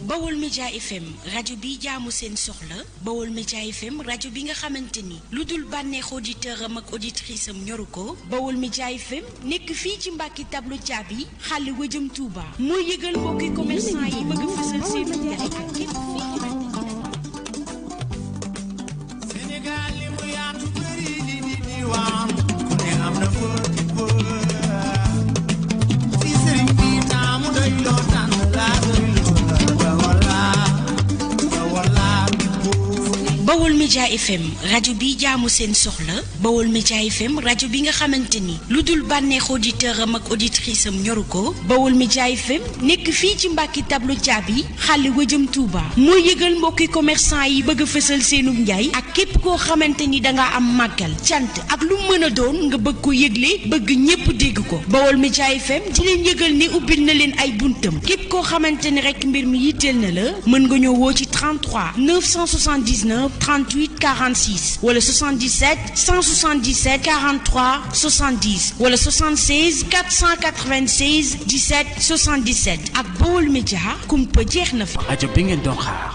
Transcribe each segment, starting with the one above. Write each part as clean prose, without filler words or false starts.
Baol Média FM rajo bi jaamu seen soxla Baol Média FM rajo bi nga xamante ni lu dul bànneex auditeur am ak auditrice am ñoru ko Baol Média FM nekk fii ci Mbàkke tableau caabi xàll wëjëm Touba mooy yëgal mbokki commerçant yi bëgg a fësal seen njaay ak képp fii Sénégal li mu yaatu bëri di diwaan ku ne am na foo si sëriñ bi taamu doy loo tànn laa doy loo Baol Média FM rajo bi jaamu seen soxla Baol Média FM rajo bi nga xamante ni lu dul bànneex auditeur am ak auditrice am ñoru ko Baol Média FM nekk fii ci Mbàkke tableau caabi xàll wëjëm Touba mooy yëgal mbokki commerçant yi bëgg a fësal seenub njaay ak képp koo xamante ni danga am màggal cant ak lu mën a doon nga bëgg ko yëgle bëgg ñépp dégg ko Baol Média FM di leen yëgal ni ubbil na leen ay buntam képp koo xamante ni rek mbir mi yitteel na la mën nga ñëw woo ci 33 979 38 46 wala 77 177 43 70 wala 76 496 17 77 ak Baol Média kumpa jeex na fa. rajo bi ngeen doon xaar.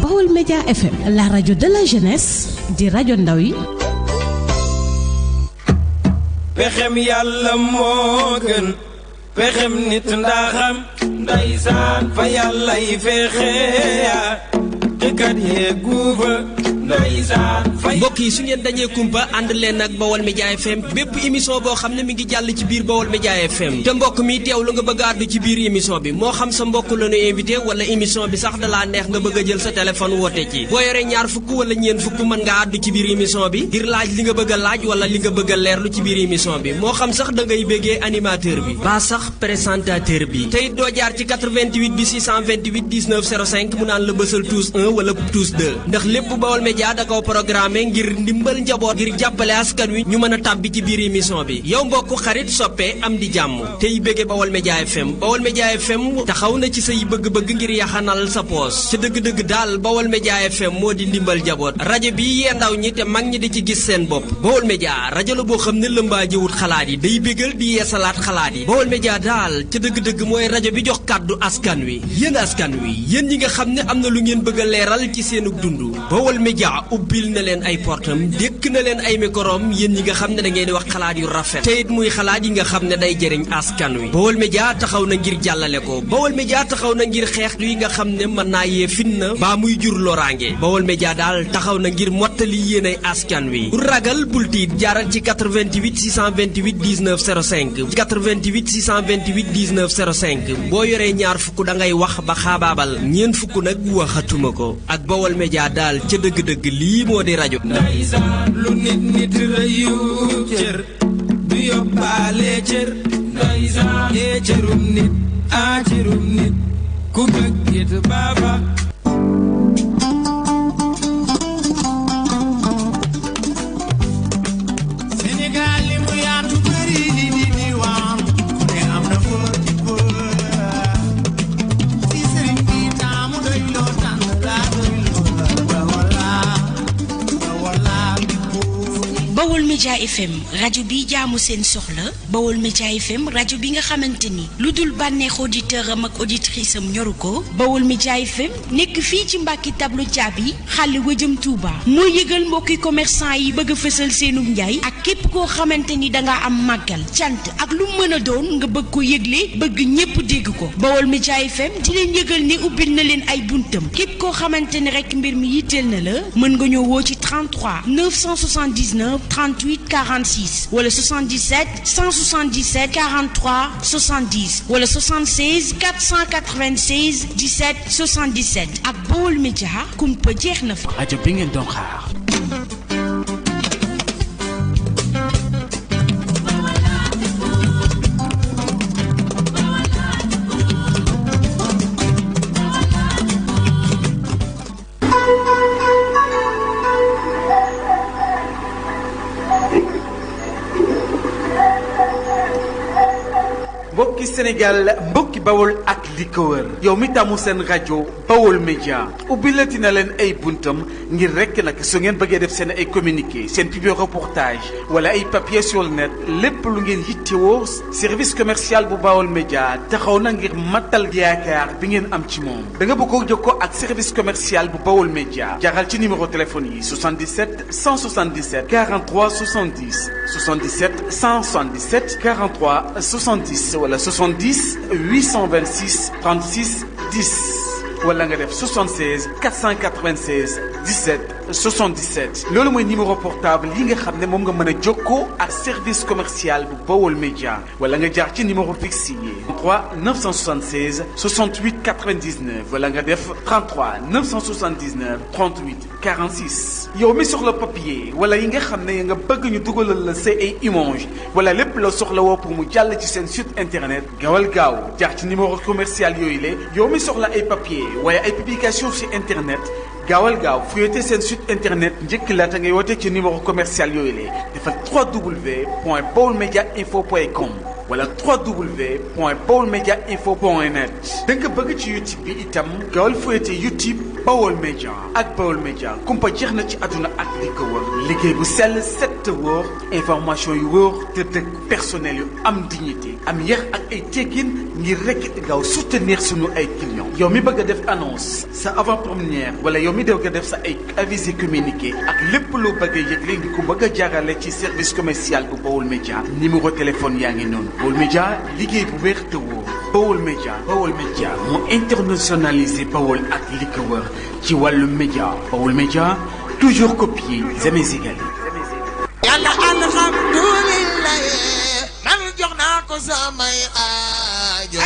Baol Média FM, la radio de la jeunesse, di rajo ndaw yi. pexem yàlla moo gën pexem nit ndaxam ndeysaan fa yàlla yi fexe kat yee guuba mbokk yi su ngeen dañee kumpa ànd leen ak Baol Média FM bépp émission boo xam ne mi ngi jàll ci biir Baol Média FM te mbokk mi teew lu nga bëgg a àddu ci biir émission bi moo xam sa mbokk la ñu invité wala émission bi sax dalaa neex nga bëgg a jël sa téléphone woote ci boo yoree ñaar fukk wala ñeen fukk mën nga àddu ci biir émission bi ngir laaj li nga bëgg a laaj wala li nga bëgg a leerlu ci biir émission bi moo xam sax da ngay béggee animateur bi ba sax présentateur bi te it doo jaar ci 88 bi 628 19 05 mu naan la bësal tous 1 wala tous 2 ndax lépp Baol Média da ko programme ngir ndimbal njaboot ngir jàppale askan wi ñu mën a tàbbi ci biir émission bi yow mbokk xarit soppe am di jàmm tey bëgge Baol Média FM Baol Média FM taxaw na ci say bëgg-bëgg ngir yaxanal sa poos ca dëgg-dëgg daal Baol Média FM moo di ndimbal njaboot rajo bi yee ndaw ñi te mag ñi di ci gis seen bopp Baol Média rajo la boo xam ne lëmbaa jëwut xalaat yi day bégal di yeesalaat xalaat yi Baol Média daal ca dëgg-dëgg mooy rajo bi jox kàddu askan wi yéen ñi nga xam ne am na lu ngeen bëgg a leeral ci seenu dund Baol Média ubbil na leen ay portam dékk na leen ay microm yéen ñi nga xam ne da ngeen di wax xalaat yu rafet te it muy xalaat yi nga xam ne day jëriñ askan wi Baol Média taxaw na ngir jàllale ko Baol Média taxaw na ngir xeex yi nga xam ne mën naa yee fitna baa muy jur loraange Baol Média daal taxaw na ngir mottali yéenay askan wi bu ragal bul tiit jaaral ci 88 628 19 05 88 628 19 05 boo yoree ñaar fukk da ngay wax ba xaabaabal ñeen fukk nag waxatuma ko ak Baol Média daal ca dëgg-dëgg lii moo di rajo ndeysaan lu nit rëyu cër du yóbbaale cër ndeysaan ee cërum nit a cërum nit ku bëgg it baaba Sénégal li mu yaatu bëri di diwaan ku ne am na foo si sëriñ bi taamu doy loo tànn laa doy loo Baol Média FM rajo bi jaamu seen soxla Baol Média FM rajo bi nga xamante ni lu dul bànneex auditeur am ak auditrice am ñoru ko Baol Média FM nekk fii ci Mbàkke tableau caabi xàll wëjëm Touba mooy yëgal mbokki commerçant yi bëgg a fësal seenub njaay ak képp koo xamante ni danga am màggal cant ak lu mën a doon nga bëgg ko yëgle bëgg ñépp dégg ko Baol Média FM di leen yëgal ni ubbil na leen ay buntam képp koo xamante ni rek mbir mi yitteel na la mën nga ñëw woo ci 33 979 38 46 wala 77 177 43 70 wala 76 496 17 77 ak Baol Média kumpa jeex na fa. rajo bi ngeen doon xaar. mbokki Sénégal mbokki Bawol ak li ko wër yow mi tàmmu seen rajo Bawol Média ubbilati na leen ay buntam ngir rek nag su ngeen bëggee def seen ay communiqué seen publi reportage wala ay papier sur le net lépp lu ngeen yittewoo service commercial bu Bawol Média taxaw na ngir matal yaakaar bi ngeen am ci moom da nga bëgg a jokkoo ak service commercial bu Bawol Média jaarale ci numéro téléphone yi 77 177 43 70 77 177 43 70 wala 70 826 36 10 wala nga def 76 496 17 77 loolu mooy numéro portable yi nga xam ne moom nga mën a jokkoo ak service commercial bu Bawol Média wala nga jaar ci numéro fixe yi 33 976 68 99 wala nga def 33 979 38 46 yow mi soxla papier wala yi nga xam ne nga bëgg ñu dugalal la say ay image wala lépp la soxla woo pour mu jàll ci seen site internet gaawal gaaw jaar ci numéro commercial yooyu la yow mi soxla ay papier waaye ay publication ci internet gaawal gaaw fuyete seen site internet njëkk laata ngay woote ci numéro commercial yooyu la defal www.baolmediainfo.com wala www.baolmediainfo.net da nga bëgg ci YouTube bi itam gaawal fuyete YouTube Bawol Média ak Bawol Média kumpa jeex na ci àdduna ak li ko wër liggéey bu sell set te wóor information yu wóor te dëgg personnel yu am dignité am yar ak ay teggin ngir rek gaaw soutenir sunu ay clients yow mi bëgg a def annonce sa avant-première wala yow mi bëgg a def sa ay avisé communiqué ak lépp loo bëgg a yëgle ngi ko bëgg a jaarale ci service commercial bu Bawol Média numéro téléphone yaa ngi noonu Bawol Média liggéey bu wér te wóor Bawol Média moo internationalisé Bawol ak li ko wër ci wàllu média Bawol Média toujours copié jamais égalé. yàlla alhamdulilah man jox naa ko samay aajo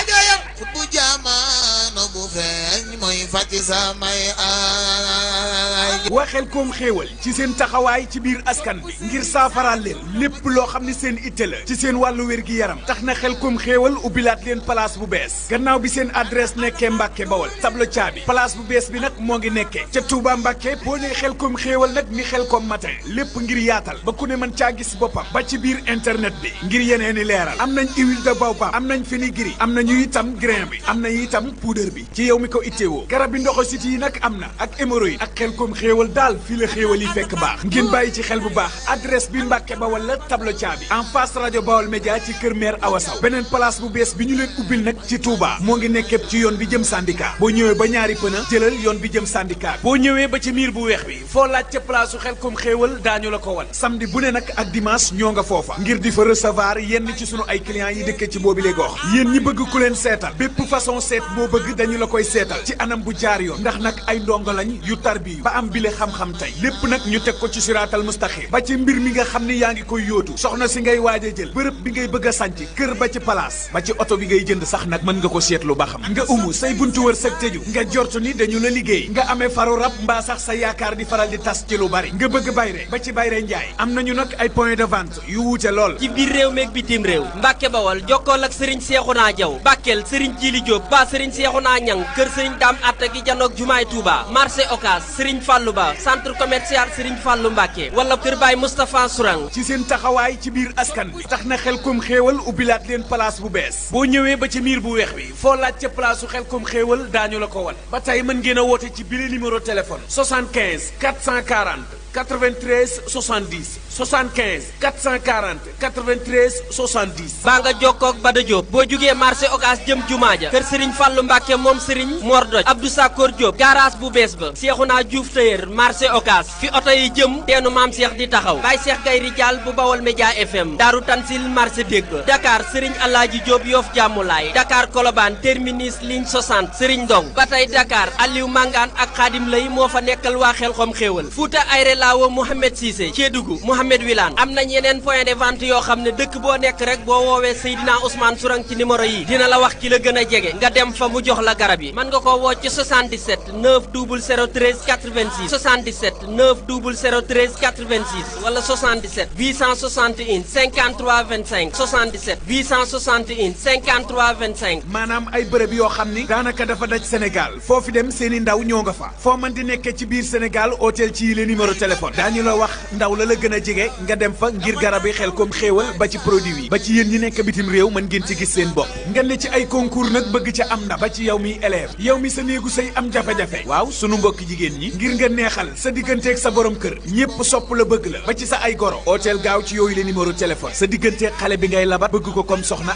fut bu jamono bu feeñ mooy fàtti samay aajo. waa Xelcom xéewal ci seen taxawaay ci biir askan bi ngir saafaraal leen lépp loo xam ne seen itte la ci seen wàllu wér-gi-yaram tax na Xelcom xéewal ubbilaat leen place bu bees gannaaw bi seen adresse nekkee Mbàkke Bawol tableau caabi place bu bees bi nag moo ngi nekkee ca Touba Mbàkke boo nee Xelcom xéewal nag ni Xelcom matin lépp ngir yaatal ba ku ne mën caa gis boppam ba ci biir internet bi ngir yeneeni leeral am nañ huile de baobab am nañ fenugrec am nañu itam grain bi am na itam poudre bi ci yow mi ko itteewoo garab bi ndoxo siti yi nag am na ak hémorroïde ak Xelcom xéewal daal fii la xéewal yi fekk baax ngeen bàyyi ci xel bu baax adresse bi Mbàkke Bawol la tableau caabi en face rajo Bawol Média ci kër maire Awa Saw beneen place bu bees bi ñu leen ubbil nag ci Touba moo ngi nekkee ci yoon bi jëm syndicat boo ñëwee ba ñaari pëna jëlal yoon bi jëm syndicat boo ñëwee ba ci miir bu weex bi foo laaj ca place su Xelcom xéewal daañu la ko wan samedi bu ne nag ak dimanche ñoo nga foofa ngir di fa recevoir yenn ci sunu ay clients yi dëkkee ci boobi le gox yéen ñi bëgg ku leen seetal bépp façon seet boo bëgg dañu la koy seetal ci anam bu jaar yoon ndax nag ay ndongo lañ yu tarbi ba am bile xam-xam tey lépp nag ñu teg ko ci siraatal mustaqim ba ci mbir mi nga xam ni yaa ngi koy yóotu soxna si ngay waaj a jël bërëb bi ngay bëgg a sànc kër ba ci place ba ci oto bi ngay jënd sax nag mën nga ko seetlu ba xam nga umu say buntu wër sag tëju nga jortu ni dañu la liggéey nga amee faru rab mbaa sax sa yaakaar di faral di tas ci lu bari nga bëgg bayre ba ci bayre njaay am nañu nag ay point de vente yu wuute lool ci biir réew meeg bitim réew Mbàkke Bawol jokkool ak Serigne Cheikhouna Diaw Bakel Serigne Djili Diop ba Serigne Cheikhouna Niang kër Serigne Dame Atta gi janoog jumaay Touba marché Ocass Serigne Fallou Ba centre commercial Serigne Fallou Mbàkke wala kër Baye Moustapha Sourang ci seen taxawaay ci biir askan bi tax na Xelcom xéewal ubbilaat leen place bu bees boo ñëwee ba ci miir bu weex bi foo laaj ca place su Xelcom xéewal daañu la ko wan ba tey mën ngeen a woote ci bile numéro téléphone 75 440 93 70 75 440 93 70 baa nga jokkoog Bada Diop boo jugee marché Ocass jëm jumaa ja kër Serigne Fallou Mbacke moom Serigne Mor Doj Abdou Sakor Diop garage bu bees ba Cheikhouna Diouf Tailleur marché Ocass fi oto yi jëm teenu Maam Cheikh di taxaw Baye Cheikh Gay Rijaal bu Bawol Média FM Daaru Tansil marché dégg ba Dakar Serigne Alaaji Diop Yoff Jàmmulaay Dakar Colobane terminus ligne 60 Serigne Ndong ba tey Dakar Aliou Mangane ak Khadim Lay moo fa nekkal waa Xelcom xéewal Fouta Ayre Laawo Mohamed Cissé Kédougou Mohamed Wilane am nañ yeneen point de vente yoo xam ne dëkk boo nekk rek boo woowee Seydina Ousmane Sourang ci numéro yi dina la wax ki la gën a jege nga dem fa mu jox la garab yi mën nga ko woo ci 77 90013 86 77 90013 86 wala 77 861 53 25 77 861 53 25 maanaam ay bërëb yoo xam ni daanaka dafa daj Sénégal foofu dem seeni ndaw ñoo nga fa foo mën di nekkee ci biir Sénégal hôtel ci yile numéro téléphone téléphone daañu la wax ndaw la gën a jege nga dem fa ngir garab yi xel comme xéewal ba ci produit yi ba ci yéen ñi nekk bitim réew mën ngeen ci gis seen bopp nga ne ci ay concours nag bëgg ca am ndam ba ci yow mi élève yow mi sa néegu sëy am jafe-jafe waaw sunu mbokki jigéen ñi ngir nga neexal sa digganteeg sa borom kër ñépp sopp la bëgg la ba ci sa ay goro hôtel gaaw ci yooyu le numéro téléphone sa digganteeg xale bi ngay labat bëgg ko comme soxna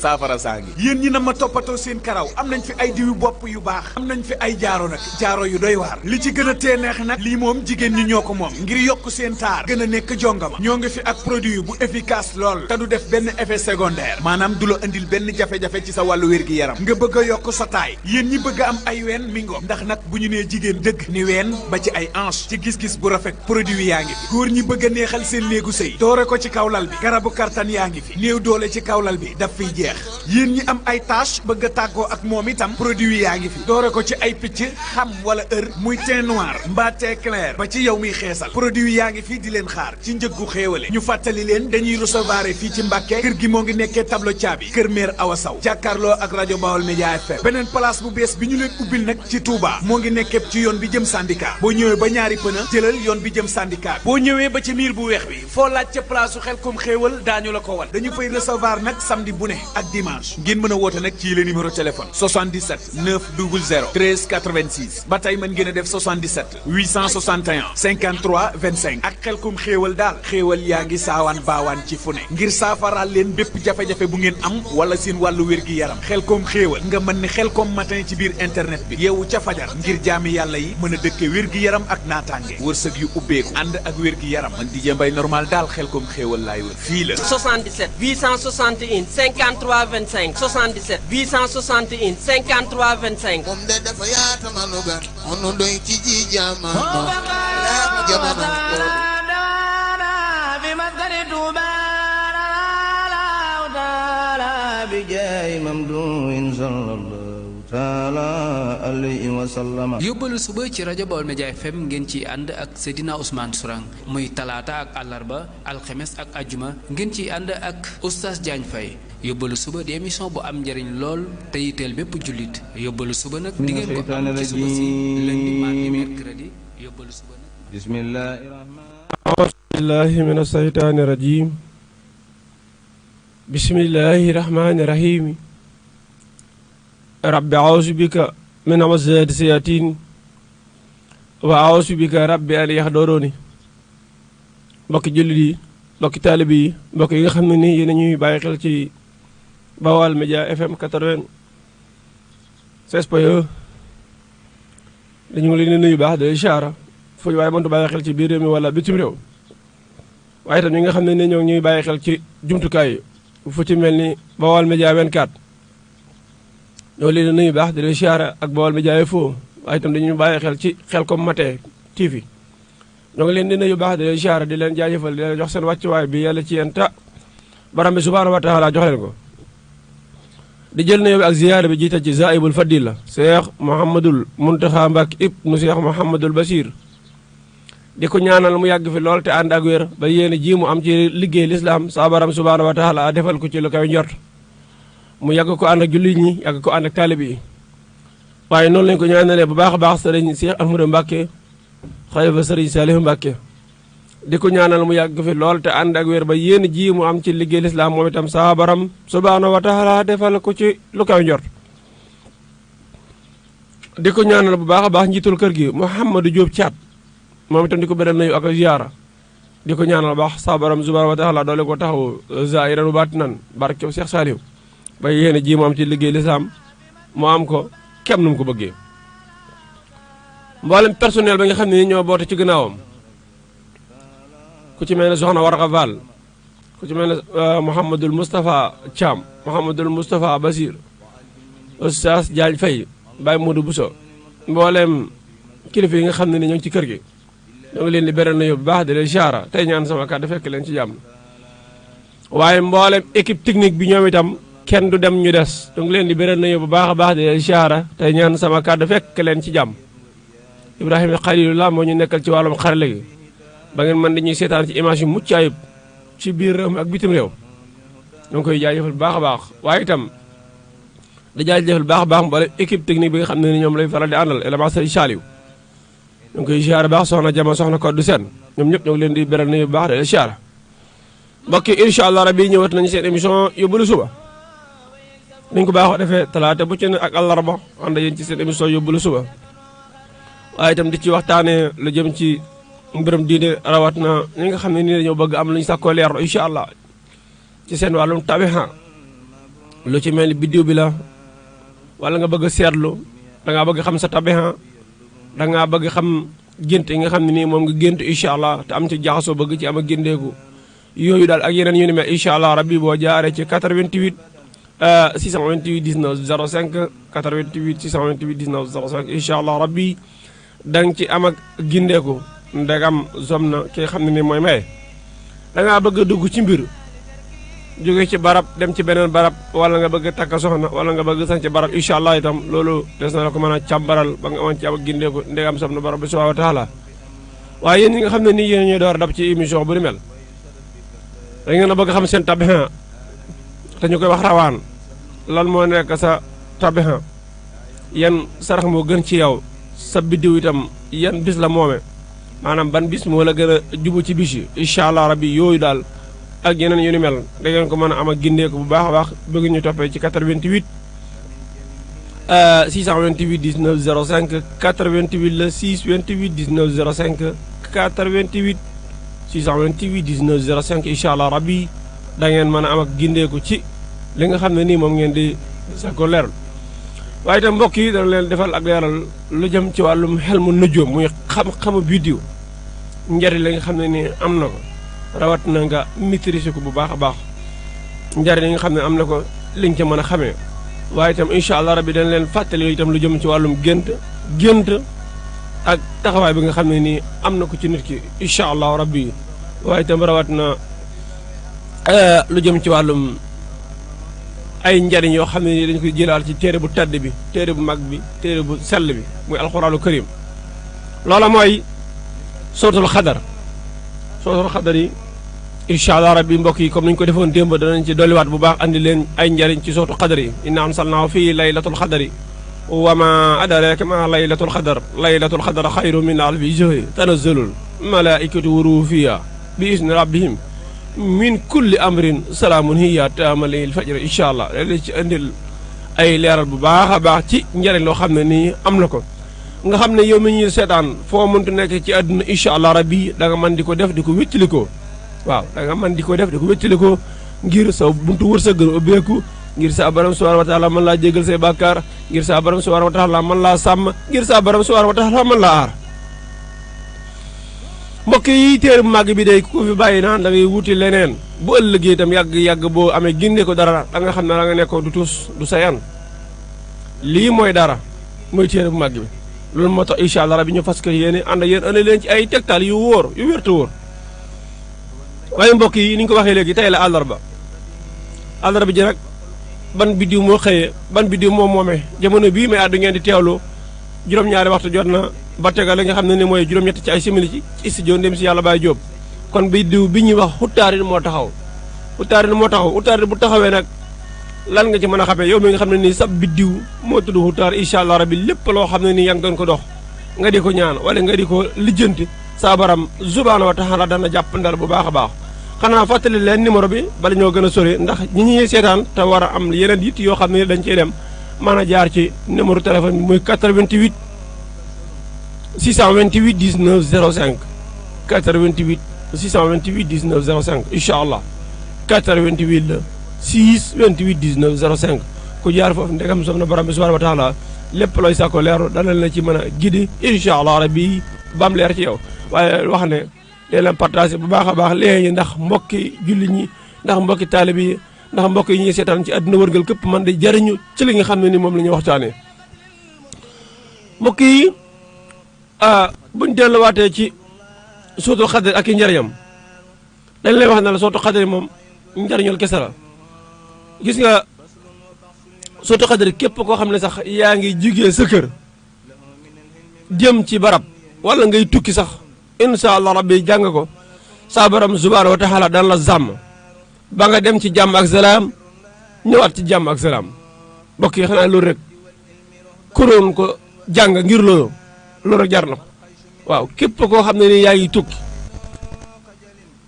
saafara saa ngi yéen ñi na ma toppatoo seen karaw am nañ fi ay diwu bopp yu baax am nañ fi ay jaaro nag jaaro yu doy waar li ci gën a tee neex nag lii moom jigéen ñi ñoo ko moom ngir yokk seen taar gën a nekk jongama ñoo ngi fi ak produit bu efficace lool te du def benn effet secondaire maanaam du la indil benn jafe-jafe ci sa wàllu wér-gi-yaram nga bëgg a yokk sa taay yéen ñi bëgg a am ay ween mi ngo ndax nag bu ñu nee jigéen dëgg ni ween ba ci ay hanche ci gis-gis bu rafet produit yaa ngi fi góor ñi bëgg a neexal seen néegu sëy doore ko ci kawlal bi garabu kartan yaa ngi fi néew doole ci kawlal bi daf fiy jeex yéen ñi am ay tache bëgg a tàggoo ak moom itam produit yaa ngi fi doore ko ci ay picc xam wala muy teint noir mbaa teint clair ba ci yow miy xeesal produit yaa ngi fi di leen xaar ci njëggu xéewale ñu fàttali leen dañuy recevoir fii ci Mbàkke kër gi moo ngi nekkee tableau caabi kër maire Awa Saw jàkkaarloo ak rajo Baol Média FM beneen place bu bees bi ñu leen ubbil nag ci Touba moo ngi nekkee ci yoon bi jëm syndicat boo ñëwee ba ñaari pëna jëlal yoon bi jëm syndicat boo ñëwee ba ci miir bu weex bi foo laaj ca place su Xelcom xéewal daañu la ko wan dañu fay recevoir nag samedi bu ne ak dimanche ngeen mën a woote nag ci le numéro téléphone 77 900 13 86 ba tey mën ngeen a def 77 861 53 25 ak Xelcom xéewal daal xéewal yaa ngi saawaan baawaan ci fu ne ngir saafaraal leen bépp jafe-jafe bu ngeen am wala seen wàllu wér-gi-yaram Xelcom xéewal nga mën ni Xelcom matin ci biir internet bi yeewu ca fajar ngir jaami yàlla yi mën a dëkke wér-gi-yaram ak naataange wërsëg yu ubbeeku ànd ak wér-gi-yaram man DJ Mbaye normal daal Xelcom xéewal laay wër fii la 77 861 53 25 77 861 53 25 moom de dafa yaata manu gan onu doy ci ji jamono jamono yóbbalu suba ci rajo Baol Média FM ngeen ci ànd ak Seydina Ousmane Sourang muy talaata ak àllarba alxemes ak ajjuma ngeen ci ànd ak Oustaz Diagne Faye yóbbalu suba di émission bu am njëriñ lool te yitteel bépp jullit yóbbalu suba nag di ngeen ko am ci suba si lundi mardi mercredi yóbbalu suba nag bismillahi min ashaytaani rajim bismillahi rahmaani rahim rabbi awsu bika min amazaati sayatin wa awsu bika rabbi an yaxdoorooni mbokki jullit yi mbokki taalib yi mbokk yi nga xam ne nii yéen a ñuy bàyyi xel ci Baol Média FM 96.1 dañu ngi leen di nuyu baax de siyaara fu ñu waaye mëntu bàyyi xel ci biir réew mi wala bitim réew waaye itam ñi nga xam ne ni ñoo ngi ñuy bàyyi xel ci jumtukaay fu ci mel ni Baol Média 24 ñoo leen di nuyu baax di leen siyaara ak Baol Média Info waaye itam dañuy bàyyi xel ci Xelcom matin TV ñoo ngi leen di nuyu baax di leen siyaara di leen jaajëfal di leen jox seen wàccuwaay bi yàlla ci yéen ta baram bi subhaanahu wa taala jox leen ko di jël nuyu bi ak ziyaara bi jiital ci Zaibul Fadila Cheikh Mouhamadul Muntaxa Mbàkke ibnu Cheikh Mouhamadul Basir di ko ñaanal mu yàgg fi lool te ànd ak wér ba yéen ji mu am ci liggéey lislaam saa baram subhaanahu wa taala defal ko ci lu kaw njort mu yàgg ko ànd ak jullit ñi yàgg ko ànd ak taalib yi waaye noonu lañ ko ñaanalee bu baax a baax sëriñ Cheikh Ahmadou Mbacke xalifa sëriñ Saliou Mbacke di ko ñaanal mu yàgg fi lool te ànd ak wér ba yéen ji mu am ci liggéey lislaam moom itam saa baram subhaanahu wa taala defal ko ci lu kaw njort di ko ñaanal bu baax a baax njiitul kër gi Mouhamadou Diop Thiat moom itam di ko beral nayu ak ziyaara di ko ñaanal baax saa baram subhaanahu wa taala doole ko taxaw zaahiran wa baatinan barke Cheikh Saliou ba yéen ji mu am ci liggéey lislaam mu am ko kem nu mu ko bëggee mboolem personnel ba nga xam ne ni ñoo boote ci gannaawam ku ci mel ne soxna Warxa Fall ku ci mel ne Mouhamadul Moustapha Thiam Mouhamadul Moustapha Basir Oustaz Diagne Faye Baye Modou Bousso mboolem kilifa yi nga xam ne ni ñoo ngi ci kër gi ñoo ngi leen di beral na yóbbu baax di leen siyaara tey ñaan sama kàddu fekk leen ci jàmm waaye mboolem équipe technique bi ñoom itam kenn du dem ñu des donc leen di beral nañu bu baax a baax di leen siyaara tey ñaan sama kàddu fekk leen ci jàmm Ibrahima Khalilullah moo ñu nekkal ci wàllum xarale gi ba ngeen mën dañuy seetaan ci image yu mucc ayib ci biir réew mi ak bitim réew ñoo ngi koy jaajëfal bu baax a baax waaye itam da jaajëfal bu baax a baax mboolem équipe technique bi nga xam ne ni ñoom lay faral di àndal élément Serigne Saliou ñu ngi koy ziar baax soxna Jama soxna Kodou Sène ñoom ñëpp ñoo ngi leen di beral nuyu bu baax de ziar mbokk yi incha allah rabbi ñëwaat nañu seen émission yóbbalu suba dañ ko baaxoo defee talaata bu ci ne ak àllarba ànd yéen ci seen émission yóbbalu suba waaye itam di ci waxtaanee lu jëm ci mbirum diine rawat na ñi nga xam ne nii dañoo bëgg am lu ñu sàkkoo leerlu incha allah ci seen wàllum tabiha lu ci mel ni biddiw bi la wala nga bëgg a seetlu dangaa bëgg xam sa tabiha dangaa bëgg xam gént yi nga xam ne nii moom nga gént incha allah te am ci jaxasoo bëgg ci am a géndeeku yooyu daal ak yeneen yu ni mel incha allah rabbi boo jaaree ci 88 628 19 05 88 628 19 05 incha allah rabbi da nga ci am ak gindeeku ndegam zom na ki xam ne ni mooy maye dangaa bëgg a dugg ci mbir jóge ci barab dem ci beneen barab wala nga bëgg takk soxna wala nga bëgg sañ ci barab incha allah itam loolu des na la ko mën a càmbaral ba nga amoon ci am ak gindeeku ndegam zom na barab bi subhanahu wa taala waaye yéen ñi nga xam ne nii yéen ñooy door dab ci émission bu ni mel da ngeen a bëgg xam seen tabiha te ñu koy wax rawaan lan moo nekk sa tabiha yan sarax moo gën ci yow sa biddiw itam yan bis la moome maanaam ban bis moo la gën a jubu ci bis yi incha allah rabbi yooyu daal ak yeneen yu ni mel da ngeen ko mën a am ak gindeeku bu baax a baax bëgg ñu toppee ci 88 628 19 05 88 la 628 19 05 88 628 19 05 incha allah rabbi da ngeen mën a am ak gindeeku ci li nga xam ne nii moom ngeen di sa ko leeral waaye itam mbokk yi dana leen defal ak leeral lu jëm ci wàllum xel mu nujoom muy xam-xamu biddiw njariñ la nga xam ne nii am na ko rawat na nga maîtriser ko bu baax a baax njariñ li nga xam ne am na ko li nga ca mën a xamee waaye itam incha allah rabbi dañ leen fàttali itam lu jëm ci wàllum gént ak taxawaay bi nga xam ne nii am na ko ci nit ki incha allah rabbi waaye itam rawat na lu jëm ci wàllum ay njariñ yoo xam ne nii dañ koy jëlaal ci téere bu tedd bi téere bu mag bi téere bu sell bi muy alxuraanu karim loola mooy sootul xadar yi incha allah rabbi mbokk yi comme ni ñu ko defoon démb danañ ci dolliwaat bu baax andi leen ay njariñ ci sootu xadar yi inna ansalnaahu fii laylatul xadari wa ma adraka ma laylatul xadar xayru min alfi shahri tanazzalul malaikatu wa ruuhu fiha bi isni rabbihim min kulli amrin salaamun hiya taamalil fajr incha allah léeg ci indil ay leeral bu baax a baax ci njariñ loo xam ne nii am na ko nga xam ne yow mi ñuy seetaan foo mëntu nekk ci àdduna incha allah rabbi da nga mën di ko def di ko wéttalikoo waaw da nga mën di ko def di ko wéttalikoo ngir sa buntu wërsëg gën ubbeeku ngir sa borom subhanahu wa taala mën laa jégal say bàkkaar ngir sa borom subhanahu wa taala mën laa sàmm ngir sa borom subhanahu wa taala mën laa aar mbokk yi téere bu màgg bi day ku fi bàyyi naan da ngay wuti leneen bu ëllëgee itam yàgg boo amee ginde ko dara da nga xam ne da nga nekkoon du tus du sayan lii mooy dara mooy téere bu màgg bi loolu moo tax incha allah rabbi ñu fas ko yéene ànd ak yéen andi leen ci ay tegtal yu wóor yu wér te wóor waaye mbokk yi ni ñu ko waxee léegi tey la àllarba ji nag ban biddiw moo xëyee ban biddiw moo moomee jamono bii may àddu ngeen di teewlu juróom-ñaari waxtu jot na ba tegal la nga xam ne ni mooy juróom-ñett ci ay simili ci studio ndem si yàlla Baye Diop kon biddiw bi ñuy wax xutaarin moo taxaw xutaarin bu taxawee nag lan nga ci mën a xamee yow mi nga xam ne nii sab biddiw moo tudd xutaar incha allah rabbi lépp loo xam ne nii yaa ngi doon ko dox nga di ko ñaan wala nga di ko lijjanti saa baram subhaanahu wa taala dana jàpp ndal bu baax a baax xanaa fàttali leen numéro bi bala ñoo gën a sori ndax ñi ñuy seetaan te war a am yeneen it yoo xam ne dañ cey dem mën a jaar ci numéro téléphone bi muy 88 628 19 05 88 628 19 05 incha allah 88 la 628 19 05 ku jaar foofu ndegam sof na borom bi subhanahu wa taala lépp looy sàkko leeru dana la ci mën a gidi incha allah rabbi bam leer ci yow waaye wax ne dee leen partagé bu baax a baax léegi ndax mbokki julli ñi ndax mbokki taalibe yi ndax mbokk yi ñuy seetaan ci àdduna wërgal képp man di jariñu ci li nga xam ne ni moom la ñuy waxtaanee mbokk yi buñ delluwaatee ci sootul xadar ak i njariñam dañ lay wax ne la sootul xadar moom njariñul kese la gis nga sootul xadar képp koo xam ne sax yaa ngi jugee sa kër jëm ci barab wala ngay tukki sax incha allah rabbi jàng ko saa borom subhaanahu wa taala daan la zàmm ba nga dem ci jàmm ak salaam ñëwaat ci jàmm ak salaam mbokk yi xanaa loolu rek kuroon ko jàng ngir loolu rek jar na ko waaw képp koo xam ne ni yaa ngi tukki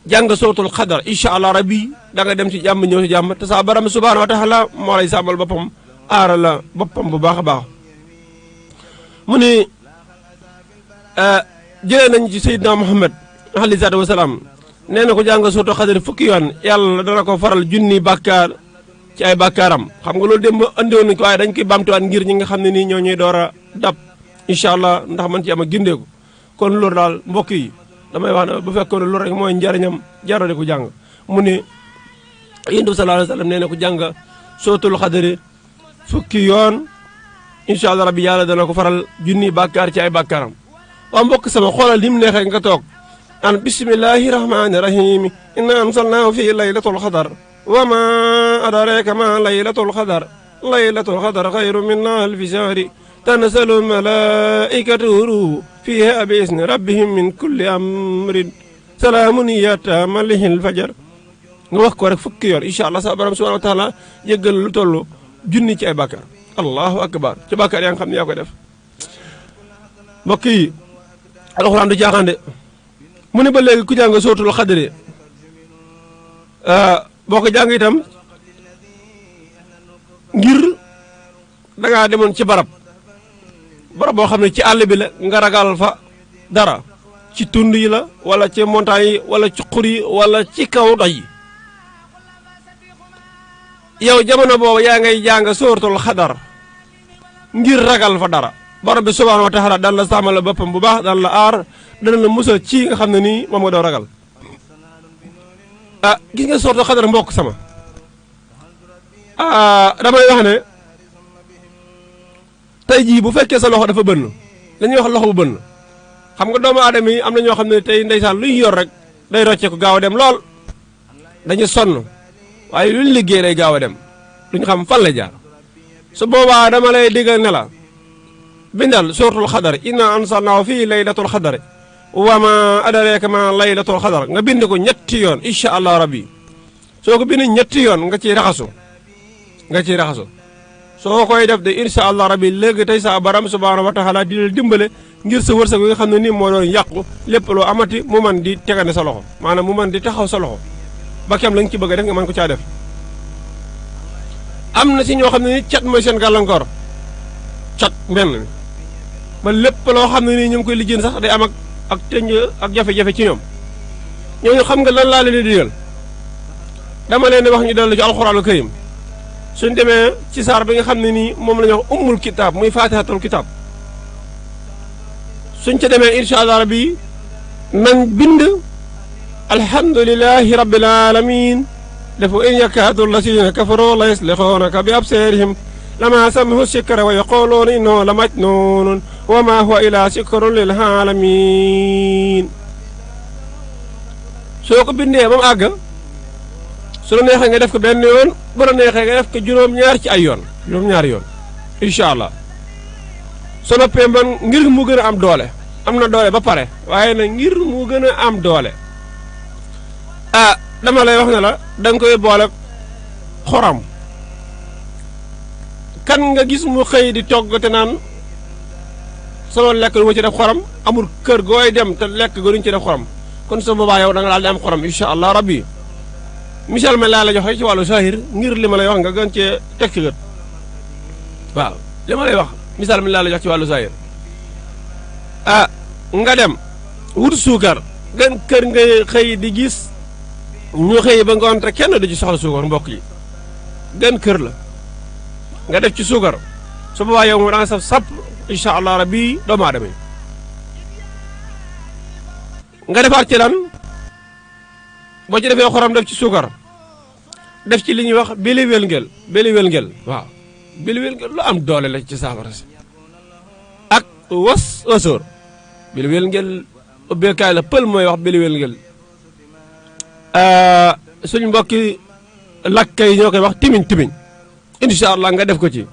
jàng sootul xadar incha allah rabbi da nga dem ci jàmm ñëw ci jàmm te saa baram subhaanahu wa taala moo lay sàmmal boppam aara la boppam bu baax a baax mu ni jëlee nañ ci Seydina Muhammad alayhi salaatu wasalaam nee na ko jàng sootul xadar fukki yoon yàlla dana ko faral junni bàkkaar ci ay bàkkaaram xam nga loolu dem ba andiwoon nañ ko waaye dañ koy bamtuwaat ngir ñi nga xam ne nii ñoo ñuy door a dab incha allah ndax man ci am a gindeeku kon loolu daal mbokk yi damay wax ne bu fekkoon ne loolu rek mooy njariñam jarade ko jàng mu ne yonent bi sallallahu alayhi wa sallam nee na ko jàng sootul xadari fukki yoon incha allah rabbi yàlla dana ko faral junni bàkkaar ci ay bàkkaaram waaw mbokk sama xoolal li mu neexee nga toog an bismillahi rahmani rahim inna ansalnahu fi laylatul xadar wa ma adraka ma laylatul xadar laylatul xadar xayru min alfi shahri tanazzalu malaikatu ruuhu fiha bi isni rabbihim min kulli amrin salaamun hiya hattaa matla'il fajar nga wax ko rek fukki yoon incha allah sa borom subhanahu wa taala yëggal lu toll junni ci ay bàkkaar allahu akbar ci bàkkaar yaa nga xam ne yaa koy def mbokk yi alxuraan du jaaxaan de mu ne ba léegi ku jàng sootul xadri boo ko jàng itam ngir dangaa demoon ci barab boo xam ne ci àll bi la nga ragal fa dara ci tund yi la wala ci montagne yi wala ci xur yi wala ci kaw doj yi yow jamono boobu yaa ngay jàng sooratul xadar ngir ragal fa dara borom bi subhaanahu wa taala daan la sàmmal boppam bu baax daan la aar dana la musal ci nga xam ne nii moom nga doo ragal gis nga sooratul xadar mbokk sama damay wax ne tey jii bu fekkee sa loxo dafa bënn la ñuy wax loxo bu bënn xam nga doomu aadama yi am na ñoo xam ne tey ndeysaan luy yor rek day rocce ko gaaw a dem lool dañu sonn waaye luñ liggéey day gaaw a dem duñ xam fan la jaar su boobaa dama lay diggal ne la bindal suratul xadar inna ansalnaahu fii laylatul xadar wa ma adraka ma laylatul xadar nga bind ko ñetti yoon incha allah rabbi soo ko bind ñetti yoon nga ciy raxasu soo koy def de incha allah rabbi léegi tey sa baram subhaanahu wa taala di la dimbale ngir sa wërsëg yi nga xam ne nii moo doon yàqu lépp loo amati mu man di tegane sa loxo maanaam mu man di taxaw sa loxo ba kem la nga ci bëgg a def nga mën ko caa def am na si ñoo xam ne ni cat mooy seen gàllankoor cat mbenn mi ba lépp loo xam ne nii ñu ngi koy lijjeen sax day am ak tënj ak jafe-jafe ci ñoom ñooñu xam nga lan laa leen di digal dama leen di wax ñu dellu ci alxuraanul karim suñ demee ci saar bi nga xam ne nii moom la ñuy wax ummul kitaab muy faatihatul kitaab suñ ca demee incha allah rabbi nañ bind alhamdulilahi rabbil alamin dafa in yakaadu lasina kafaroo la yaslixoonaka bi absaarihim lama samihu sikra wa yaquluuna innahu la majnuunun wa ma huwa ila sikrun lil alamin soo ko bindee ba mu àgg su la neexee nga def ko benn yoon bu la neexee nga def ko juróom-ñaar ci ay yoon juróom-ñaari yoon incha allah soo noppee man ngir mu gën a am doole am na doole ba pare waaye nag ngir mu gën a am doole dama lay wax ne la da nga koy boole xorom kan nga gis mu xëy di togg te naan solo lekk lu ma ci def xorom amul kër gooy dem te lekk ga duñ ci def xorom kon sa boobaa yow da nga daal di am xorom incha allah rabbi misaal ma laa la joxe ci wàllu saahir ngir li ma lay wax nga gën cee teg ci gët waaw li ma lay wax misaal ma laa la jox ci wàllu saahir nga dem wut suukar gën kër nga xëy di gis ñu xëy ba ngoon te kenn du ci soxla suukar mbokk yi gën kër la nga def ci suukar su boobaa yow moom da nga saf sàpp incha allah rabbi doomu aadama yi nga defaat ci lan boo ci defee xorom def ci suukar def ci li ñuy wax bili welngel waaw bili welngel lu am doole la ci saafara si ak wasóor bili welngel ubbeekaay la pël mooy wax bili welngel suñ mbokki lakk yi ñoo koy wax timiñ incha allah nga def ko ci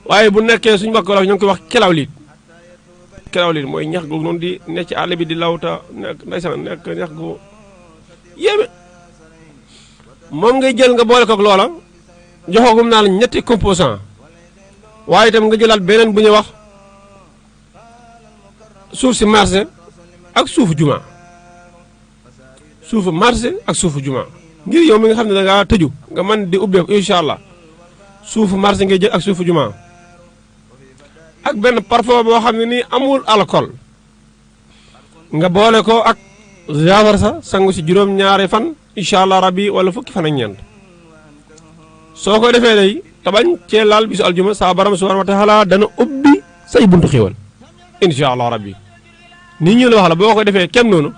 waaye bu nekkee suñ mbokki wolof ñoo ngi koy wax kelawliit mooy ñax gu noonu di ne ci àll bi di lawta nekk ndeysaan nekk ñax gu yéeme moom ngay jël nga boole koog loola joxoogum naa la ñetti composant waaye itam nga jëlaat beneen bu ñuy wax suuf si marché ak suufu juma suufu marché ak suufu juma ngir yow mi nga xam ne da ngaa tëju nga mën di ubbeeku incha allah suufu marché ngay jël ak suufu juma ak benn parfum boo xam ne nii amul alcool nga boole ko ak jaafar sa sangu si juróom-ñaari fan incha allah rabbi wala fukki fan ak ñeent soo ko defee day te bañ cee laal bisu aljuma saa baram subhanahu wa taala dana ubbi say buntu xéewal incha allah rabbi nii ñu la wax la boo ko defee kem noonu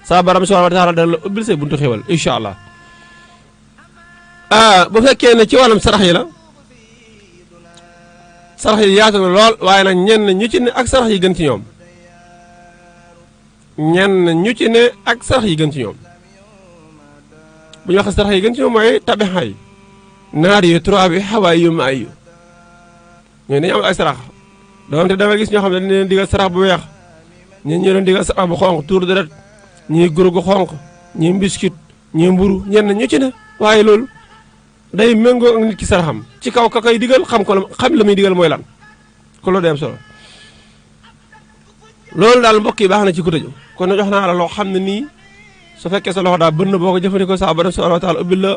saa baram subhanahu wa taala dana la ubbil say buntu xéewal incha allah bu fekkee ne ci wàllum sarax yi la sarax yi yaatu na lool waaye nag ñenn ñu ci ne ak sarax yi gën ci ñoom ñenn ñu ci ne ak sarax yi gën ci ñoom bu ñu waxee sarax yi gën ci ñoom mooy tabixa yi naar yi trois bi xawaay yu ma ay yu ñooy dañu am ay sarax doonte dama gis ñoo xam ne dañ leen digal sarax bu weex ñeen ñu leen digal sarax bu xonq tuur deret ñii guru gu xonq ñii mbiskit ñii mburu ñenn ñu ci ne waaye loolu day méngoo ak nit ki saraxam ci kaw ka koy digal xam la muy digal mooy lan ko loolu day am solo loolu daal mbokk yi baax na ci ku tëju kon na jox naa la loo xam ne nii su fekkee sa loxo daal bënn boo ko jëfandikoo sa borom subhanahu wa taala ubbil la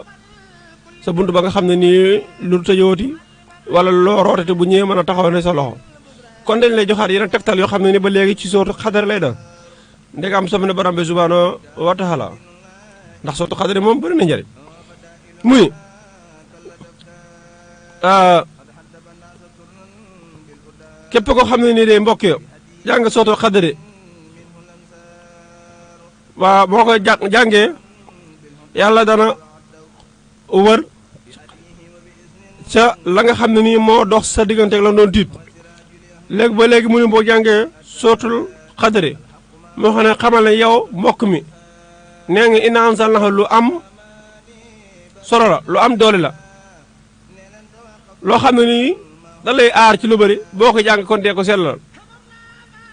sa bunt ba nga xam ne nii lu tëjooti wala loo rootete bu ñëwee mën a taxaw ne sa loxo kon dañ lay joxaat yeneen tegtal yoo xam ne ni ba léegi ci sootu xadar lay doon ndegam sof ne borom bi subhanahu wa taala ndax sootu xadar moom bëri na njëriñ muy képp koo xam ne nii de mbokk yo jàng sootu xadar waa boo koy jàngee yàlla dana wër ca la nga xam ne nii moo dox sa diggante ak la doon tiit léegi ba léegi mu ne boo jàngee sootul xadare moo xam ne xamal ne yow mbokk mi nee nga inna anzalnahu lu am solo la lu am doole la loo xam ne nii da lay aar ci lu bëri boo ko jàng kon dee ko sellal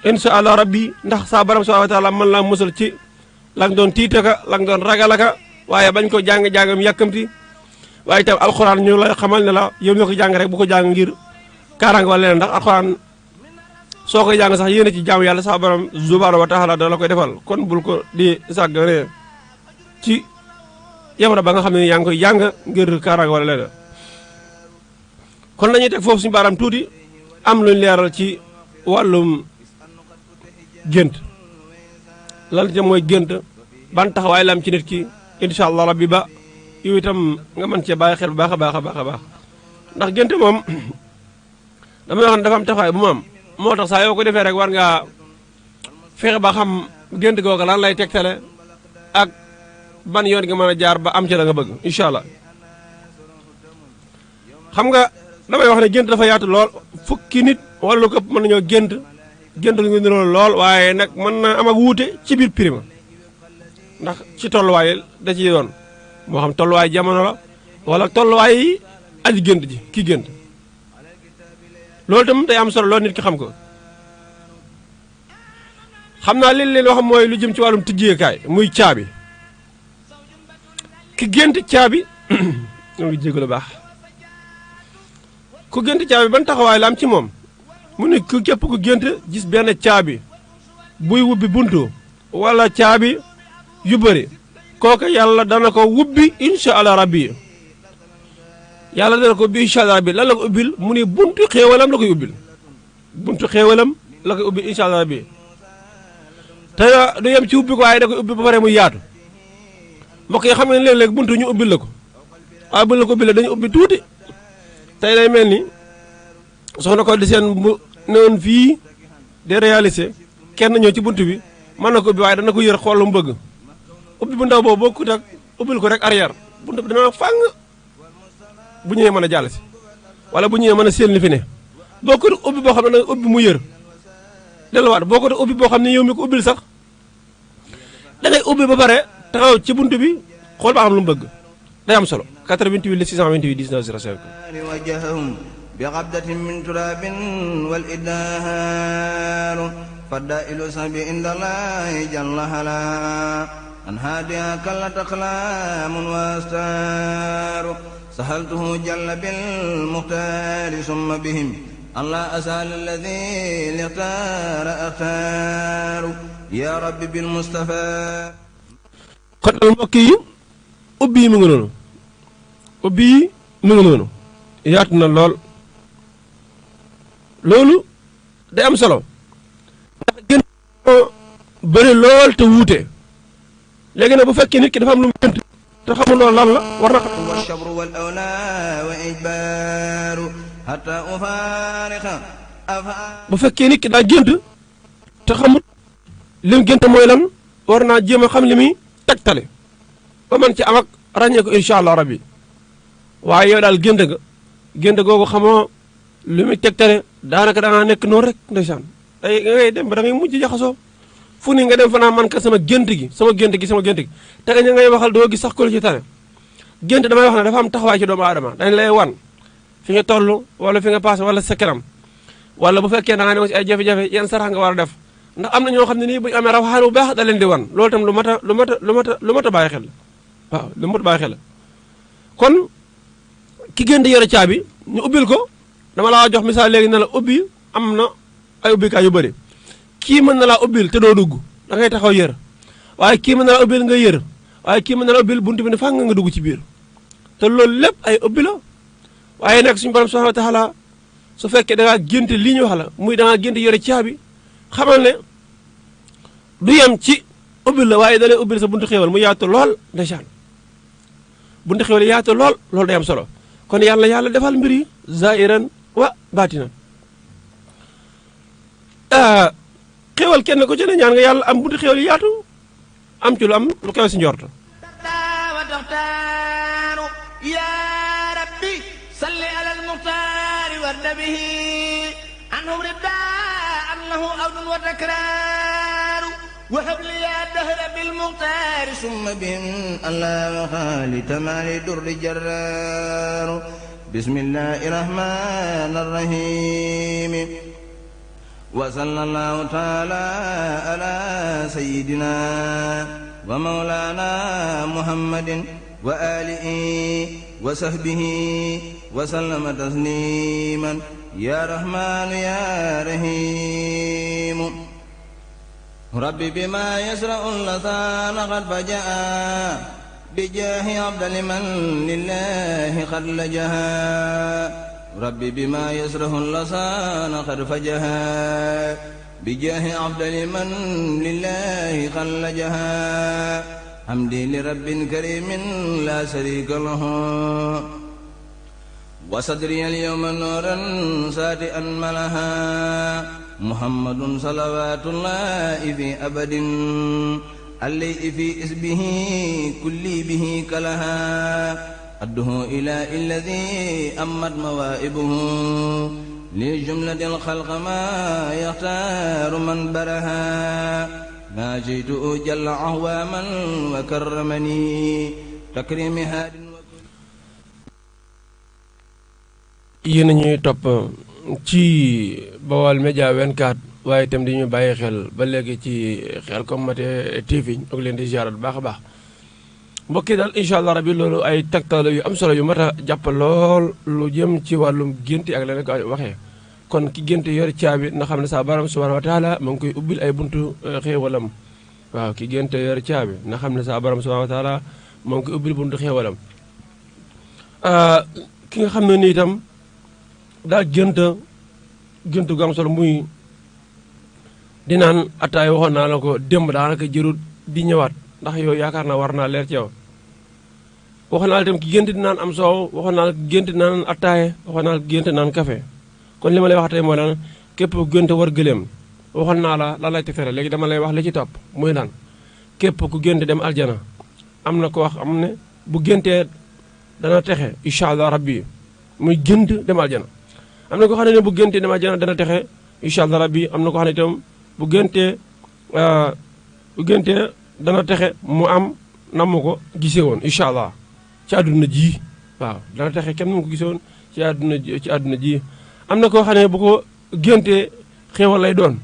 insha allah rabbi ndax saa baram subhanahu wa taala mën laa musal ci la nga doon tiitaka la nga doon ragalaka waaye bañ ko jàng-jàngam yàkkamti waaye itam alxuraan ñu lay xamal ne la yow ñoo ko jàng rek bu ko jàng ngir kaaraange wala leneen ndax alxuraan soo koy jàng sax yéene ci jaamu yàlla saa borom subhanahu wa taala da la koy defal kon bul ko di sàggane ci jamono ba nga xam ne yaa ngi koy jàng ngir kaaraange wala leneen kon lañuy teg foofu suñu baaraam tuuti am luñ leeral ci wàllum gént lan ca mooy gént ban taxawaay la am ci nit ki incha allah rabbi ba yow itam nga mën cee bàyyi xel bu baax a baax a baax a baax ndax gént moom damay wax ne dafa am taxawaay bu mu am moo tax saa yoo ko defee rek war ngaa fexe ba xam gént googu lan lay tegtale ak ban yoon nga mën a jaar ba am ci la nga bëgg incha allah xam nga damay wax ne gént dafa yaatu lool fukki nit wala lu ko ëpp mën nañoo gént lu ngi niroo lool waaye nag mën na am ak wuute ci biir prima ndax ci tolluwaay da ci doon moo xam tolluwaay jamono la wala tolluwaay aji gént ji ki gént loolu itam day am solo loolu nit ki xam ko xam naa li leen wax mooy lu jëm ci wàllum tijjeekaay muy caabi ki gént caabi ñoo ngi jégalu baax ku gént caabi ban taxawaay la am ci moom mu ne ku képp ku gént gis benn caabi buy wubbi buntu wala caabi yu bëri kooku yàlla dana ko wubbi incha allah rabbi yàlla dana ko ubbi incha allah rabbi lan la ko ubbil mu ne buntu xéewalam la koy ubbil buntu xéewalam la koy ubbil incha allah rabbi te du yem ci ubbi ko waaye da koy ubbi ba pare muy yaatu mbokk yi xam ne léeg-léeg buntu ñu ubbil la ko waaye bu la ko ubbil dañu ubbi tuuti tey day mel ni soxna ko di seen bu newoon fii de réaliser kenn ñëw ci buntu bi mën na ko ubbi waaye dana ko yër xool lu mu bëgg ubbi bu ndaw boobu bokkut ak ubbil ko rek arrière buntu bi dana fàng bu ñëwee mën a jàll si wala bu ñëwee mën a séen li fi ne bokkut ubbi boo xam ne ubbi mu yër delluwaat bokkut ubbi boo xam ne yow mi ko ubbil sax da ngay ubbi ba pare taxaw ci buntu bi xool ba xam lu mu bëgg day am solo 88 628 19 05 بغبدة من تراب والإدهار فالدائل سبي عند الله جل هلا أن هاديها كلت أقلام واستار سهلته جل بالمختار ثم بهم الله أسأل الذي اختار يا ربي بالمصطفى. kon mbokk yi ubbi yi mu ngi noonu ubbi yi mu ngi noonu yaatu na lool loolu day am solo ndax gën bëri lool te wuute léegi nag bu fekkee nit ki dafa am lu mu gënt te xamul loolu lan la war na xam. wa shabru wal awla wa ijbaru hatta ufariqa bu fekkee nit ki daa gént te xamul li mu gént mooy lan war naa jéem a xam li muy tegtale ba man ci am ak ràññee ko incha allah rabbi waaye yow daal gént googu xamoo li muy tegtale daanaka dangaa nekk noonu rek ndeysaan day ngay dem ba da ngay mujj jaxasoo fu ni nga dem fa naa man ka sama gént gi te nga ngay waxal doo gis sax ko lu ci tane gént damay wax ne dafa am taxawaay ci doomu aadama dañ lay wan fi nga toll wala fi nga passé wala sa kanam wala bu fekkee da nga ne ci ay jafe-jafe yan sarax nga war a def ndax am na ñoo xam ne nii bu ñu amee rawaxaan bu baax da leen di wan loolu tam lu mat a bàyyi xel waaw lu mat a bàyyi xel kon ki gént yore caabi ñu ubbil ko dama laa jox misaal léegi ne la ubbi am na ay ubbikaay yu bëri kii mën na laa ubbil te doo dugg da ngay taxaw yër waaye kii mën na laa ubbil nga yër waaye kii mën na laa ubbil buntu bi ne fànn nga dugg ci biir te loolu lépp ay ubbi la waaye nag suñu borom subhanahu wa taala su fekkee da ngaa gént lii ñu wax la muy da ngaa gént yore caabi xamal ne du yem ci ubbil la waaye da lay ubbil sa buntu xéewal mu yaatu lool ndeysaan buntu xéewal yaatu lool loolu day am solo kon yàlla defal mbir yi zaahiran wa baatinan xéewal kenn ko ci ne ñaan nga yàlla am buntu xéewal yaatu am ci lu am lu kawe si njort يا ربي صل على المختار ورد به عنه رداء له أود وتكرار وهب لي الدهر بالمختار ثم بهم الله خالي تمالي در جرار بسم الله الرحمن الرحيم وصلى الله تعالى على سيدنا ومولانا محمد وآله وصحبه وسلم تسليما يا رحمن يا رحيم ربي بما يسرع اللسان قد فجاء بجاه عبد لمن لله قد لجها ربي بما يسرع اللسان قد فجها بجاه عبد لمن لله قد لجها حمدي لرب كريم لا شريك له وصدري اليوم نورا ساتئا ملها محمد صلوات الله في أبد علي في اسمه كل به كلها أده إلى الذي أمت موائبه لجملة الخلق ما يختار من برها ناجيت جل عهواما وكرمني تكريم هاد yéen a ñuy topp ci Baol Média 24 waaye itam di ñu bàyyi xel ba léegi ci Khelcom Matin TV ñu ngi leen di ziarat bu baax a baax mbokk yi daal incha allah rabi loolu ay tegtal yu am solo yu mat a jàpp lool lu jëm ci wàllum gént ak leneen ko waxee kon ki gént yor caabi na xam ne sa borom subhanahu wa taala mu ngi koy ubbil ay buntu xéewalam waaw ki gént yor caabi na xam ne sa borom subhanahu wa taala mu ngi koy ubbil buntu xéewalam ki nga xam ne ni itam daal gént gu am solo muy di naan attaay waxoon naa la ko démb daanaka jërut di ñëwaat ndax yow yaakaar naa war naa leer ci yow waxoon naa la itam ki gént di naan am soow waxoon naa la ki gént di naan attaaye waxoon naa la ki gént naan café kon li ma lay wax tey mooy lan képp ku gént war gëléem waxoon naa la lan lay tegtere léegi dama lay wax li ci topp muy lan képp ku gént dem aljana am na ko wax am ne bu géntee dana texe incha allah rabbi muy gént dem aljana am na ko xam ne bu géntee dem aljana dana texe incha allah rabbi am na ko xam ne itam bu géntee dana texe mu am nam ko gisee woon incha allah ci àdduna ji waaw dana texe kenn mu ko gisee woon ci àdduna ji am na koo xam ne bu ko géntee xéewal lay doon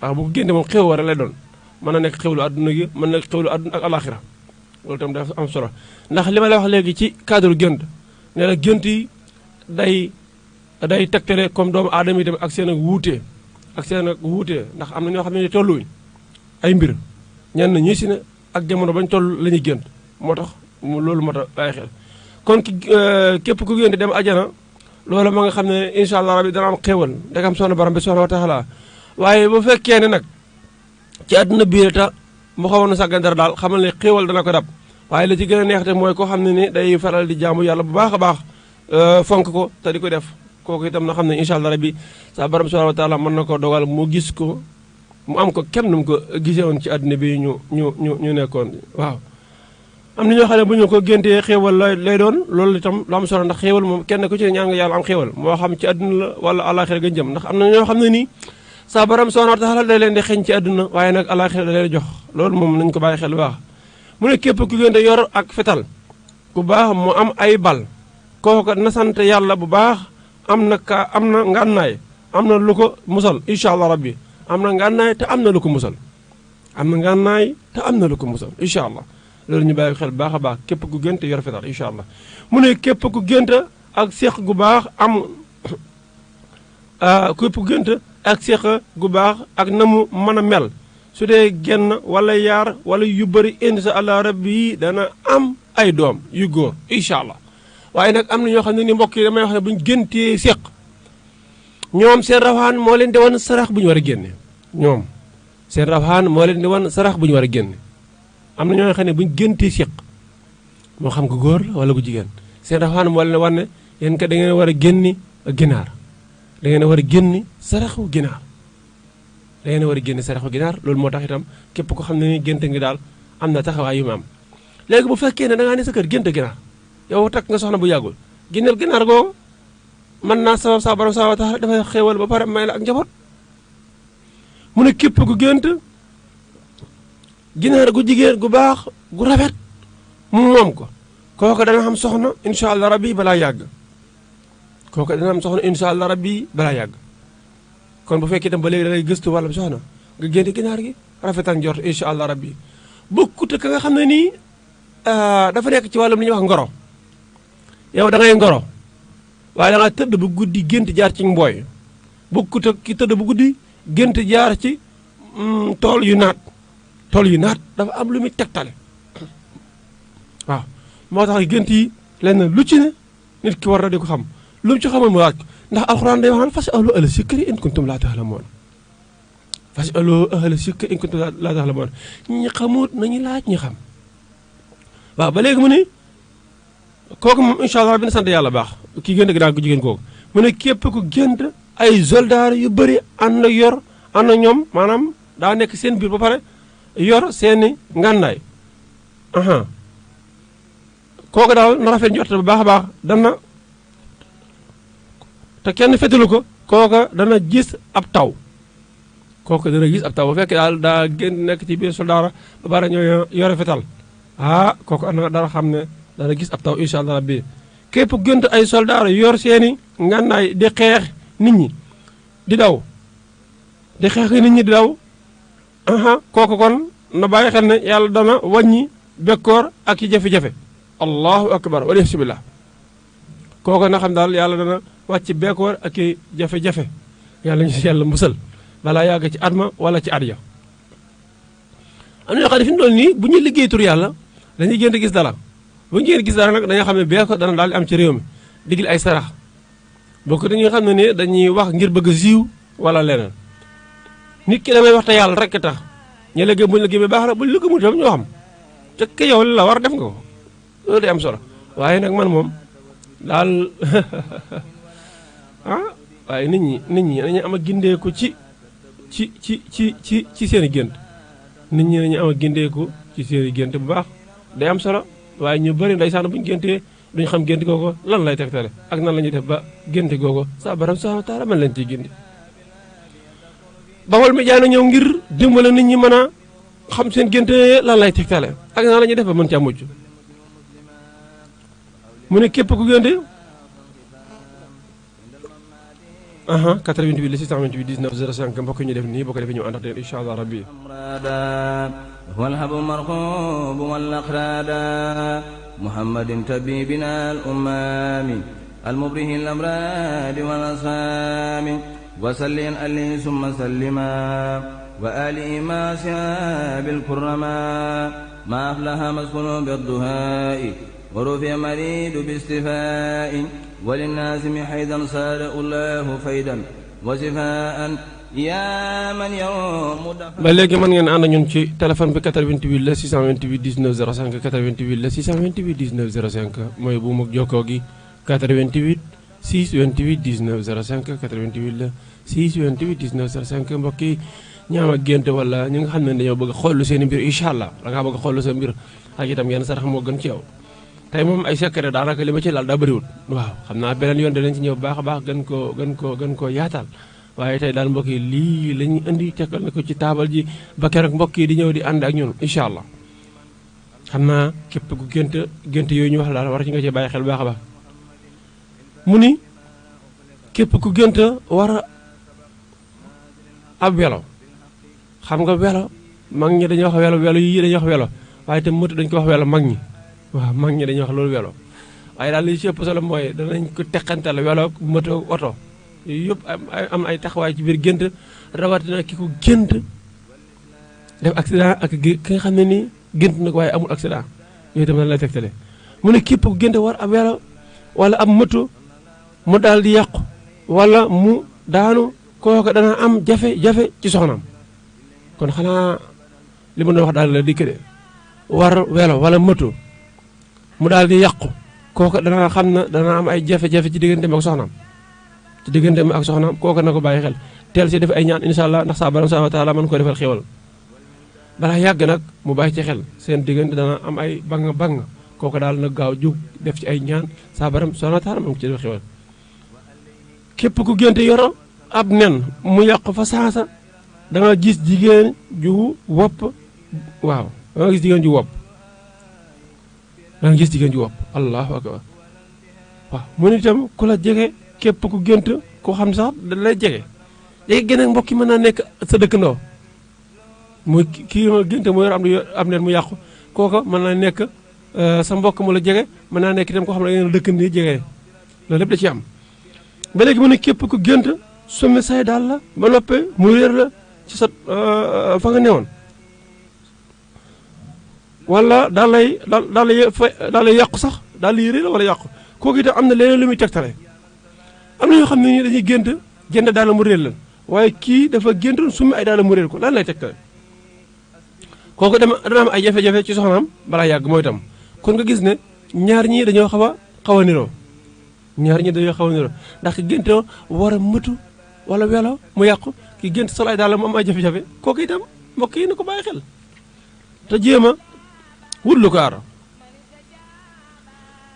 waaw bu ko géntee moom xéewal rek lay doon mën na nekk xéewlu àdduna gi mën na nekk xéewlu àdduna ak alaxira loolu tam dafa am solo ndax li ma lay wax léegi ci cadre gént nee na gént yi day day tegtale comme doomu aadama yi tamit ak seen ak wuute ndax am na ñoo xam ne tolluwuñ ay mbir ñenn ñii si ne ak jamono bañ toll la ñuy gént moo tax loolu moo tax bàyyi xel kon képp ku gént dem ajana loolu ma nga xam ne incha allah rabbi dana am xéewal ndegam soxna borom bi subhanahu wa taala waaye bu fekkee ne nag ci àdduna biir ta mu xawoon na sàggan dara daal xamal ne xéewal dana ko dab waaye la ci gën a neex te mooy koo xam ne ni day faral di jaamu yàlla bu baax a baax fonk ko te di ko def kooku itam na xam ne incha allah rabbi sa borom subhanahu wa taala mën na ko dogal mu gis ko mu am ko kem nu mu ko gisee woon ci àdduna bi ñu nekkoon waaw. am na ñoo xam ne bu ñu ko géntee xéewal lay doon loolu itam lu am solo ndax xéewal moom kenn ku ci ñaan nga yàlla am xéewal moo xam ci àdduna la wala àllaaxira ga jëm ndax am na ñoo xam ne nii sa borom subhanahu wa taala da leen di xeeñ ci àdduna waaye nag àllaaxira da leen jox loolu moom nañ ko bàyyi xel bu baax. mu ne képp ku génte yor ak fetal ku baax mu am ay bal kooku na sant yàlla bu baax am na ngànnaay am na lu ko musal incha allah rabbi am na ngànnaay te am na lu ko musal incha allah loolu ñu bàyyi xel baax a baax képp ku génte yor fetal incha allah mu ne képp ku génte ak seex gu baax képp ku génte ak seex gu baax ak na mu mën a mel su dee genn wala yaar wala yu bëri incha allah rabbi dana am ay doom yu góor incha allah waaye nag am na ñoo xam ne ni mbokk yi damay wax ne bu ñu géntee seq ñoom seen rawaan moo leen di wan sarax bu ñu war a génne ñoom seen rawaan moo leen di wan sarax bu ñu war a génne am na ñoo xam ne bu ñu géntee seq moo xam ko góor la wala bu jigéen seen rawaan moo leen wan ne yéen kat da ngeen war a génni ginaar da ngeen war a génni saraxu ginaar da ngeen war a génne saraxu ginaar loolu moo tax itam képp ko xam ne ni gént ngi daal am na taxawaay yu mu am léegi bu fekkee ne da ngaa ne sa kër gént ginaar yow takk nga soxna bu yàggul génneel ginaar googu mën naa sabab sa borom sa tax dafay xéewal ba pare may la ak njaboot mu ne képp ku gént ginaar gu jigéen gu baax gu rafet mu moom ko kooku dana xam soxna incha allah rabbi balaa yàgg kooku dana am soxna incha allah rabbi balaa yàgg kon bu fekkee itam ba léegi da ngay gëstu wàllum soxna nga génte ginaar gi rafetal njort incha allah rabbi bokkut ka nga xam ne nii dafa nekk ci wàllum li ñuy wax ngoro yow da ngay ngoro waaye da nga tëdd bu guddi gént jaar ci mbooy bokkut ak ki tëdd bu guddi gént jaar ci tool yu naat dafa am lu muy tegtale waaw moo tax gént yi lenn lu ci ne nit ki war na di ko xam lu mu ci xamoon mu laaj ko ndax alxuraan day wax naan fas'alu ahla zikri in kuntum laa ta'lamuun fas'alu ahla zikri in kuntum laa ta'lamuun ñi xamut nañu laaj ñi xam waaw ba léegi mu ne kooku moom incha allah dina sant yàlla baax kii gént gi daal ko jigéen kooku mu ne képp ku gént ay soldaar yu bëri ànd na ñoom maanaam daa nekk seen biir ba pare yor seeni ngànnaay kooku daal na rafet njort bu baax a baax dana te kenn fetalu ko kooka dana gis ab taw bu fekkee daal daa génn nekk ci biir soldaara ba pare ñoo yore fetal kooku ana dara xam ne dana gis ab taw incha allah rabbi képp gént ay soldaar yor seeni ngànnaay di xeex nit ñi di daw kooku kon na bàyyi xel ne yàlla dana wàññi bekkoor ak ci jafe-jafe allahu akbar wala bismillah kooku na xam daal yàlla dana wàcc bekkoor ak i jafe-jafe yàlla ñu si yàlla musal balaa yàgg ci at ma wala ci at ya am na ñoo xam ne fi mu toll nii bu ñuy liggéey tur yàlla dañuy gént gis dara bu ñu gént gis dara nag dañoo xam ne bekkoor dana daal di am ci réew mi digil ay sarax bokk dañuy xam ne ni dañuy wax ngir bëgg a siiw wala leneen nit ki damay wax te yàlla rek tax ñu liggéey bu ñu liggéey bi baax na bu ñu liggéey mu tam ñoo xam te ke yow li la war def nga ko loolu day am solo waaye nag man moom daal waaye nit ñi dañuy am a gindeeku ci seen i gént nit ñi dañuy am a gindeeku ci seen i gént bu baax day am solo waaye ñu bëri ndeysaan bu ñu géntee duñu xam gént googu lan lay tegtale ak nan la ñuy def ba gént googu sa borom subhanahu wa taala man lañ ciy gindi Baol Médias na ñëw ngir dimbale nit ñi mën a xam seen gént lan lay tegtale ak nan la ñuy def ba mën caa mujj mu ne képp ku génte 88 628 19 05 mbokk ñu def nii boo ko defee ñu ànd ak leen incha allah rabbi والهب مرغوب والأقرادا محمد تبيبنا الأمام المبره الأمراض والأصحاب وسلم عليه ثم سلما وآله ما أصحاب الكرماء ما أفلح مسكن بالضهاء ورفع مريد باستفاء وللناس حيدا صار الله فيدا وشفاء yaa man yow ba léegi mën ngeen ànd ñun ci téléphone bi 88 la 628 19 05 88 la 628 19 05 mooy bu mu jokkoo gi 88 628 19 05 88 la 628 19 05 mbokk yi ñaam ak gént wala ñi nga xam ne dañoo bëgg a xool seen mbir incha allah da ngaa bëgg a xool sa mbir ak itam yenn sarax moo gën ci yow tey moom ay secret daanaka li ma ci laal daa bëriwul waaw xam naa beneen yoon danañ ci ñëw baax a baax gën koo yaatal waaye tey daal mbokk yi lii la ñuy indi tegal na ko ci taabal ji ba keroog mbokk yi di ñëw di ànd ak ñun incha allah xam naa képp ku gént yooyu ñu wax daal war ci nga ci bàyyi xel bu baax a baax mu ni képp ku gént war a ab welo xam nga welo mag ñi dañuy wax welo yi dañuy wax welo waaye tam moto dañ ko wax welo mag ñi waaw mag ñi dañuy wax loolu welo waaye daal li ci ëpp solo mooy danañ ko teqantal welo moto oto yooyu yëpp am ay taxawaay ci biir gént rawatina ki ko gént def accident ak ki nga xam ne nii gént na ko waaye amul accident yooyu tamit lay tegtale mu ne képp ku gént war ab welo wala ab moto mu daal di yàqu wala mu daanu kooku dana am jafe-jafe ci soxnaam kon xanaa li ma doon wax daal la dikk de war welo wala moto mu daal di yàqu kooku dana xam na dana am ay jafe-jafe ci digganteem ak soxnaam ci diggante mi ak soxnaam kooku na ko bàyyi xel teel si def ay ñaan incha allah ndax saa borom subhanahu wa taala mën ko defal xéwal balaa yàgg nag mu bàyyi ci xel seen diggante dana am ay bang kooku daal nag gaaw jug def ci ay ñaan saa borom subhanahu wa taala mën ko ci defal xéwal képp ku génte yoro ab nen mu yàq fa saasa da nga gis jigéen ju wopp waaw da nga gis jigéen ju wopp allahu akbar waaw mu ni itam ku la jege képp ku gént koo xam ne sax da lay jege gën a mbokk yi mën naa nekk sa dëkkandoo muy kii nga gént mu yor am nen mu yàqu kooka mën naa nekk sa mbokk mu la jege mën naa nekk itam koo xam ne ngeen dëkkandoo jege loolu lépp da ci am ba léegi mu ne képp ku gént summi say daal la ba noppee mu réer la ci sa fa nga newoon wala daal lay yàqu sax daal lay réer wala yàqu kooku itam am na leneen lu muy tegtale am na ñoo xam ne ni dañuy gént daal mu réer lan waaye kii dafa géntoon summi ay daal mu réer ko lan lay tegtale kooku dana am ay jafe-jafe ci soxnaam balaa yàgg mooy itam kon nga gis ne ñaar ñii dañoo xaw a niroo ndax ki gént war a mëtu wala welo mu yàqu ki gént sol ay daal mu am ay jafe-jafe kooku itam mbokk yi na ko bàyyi xel te jéem a wut lu ko aar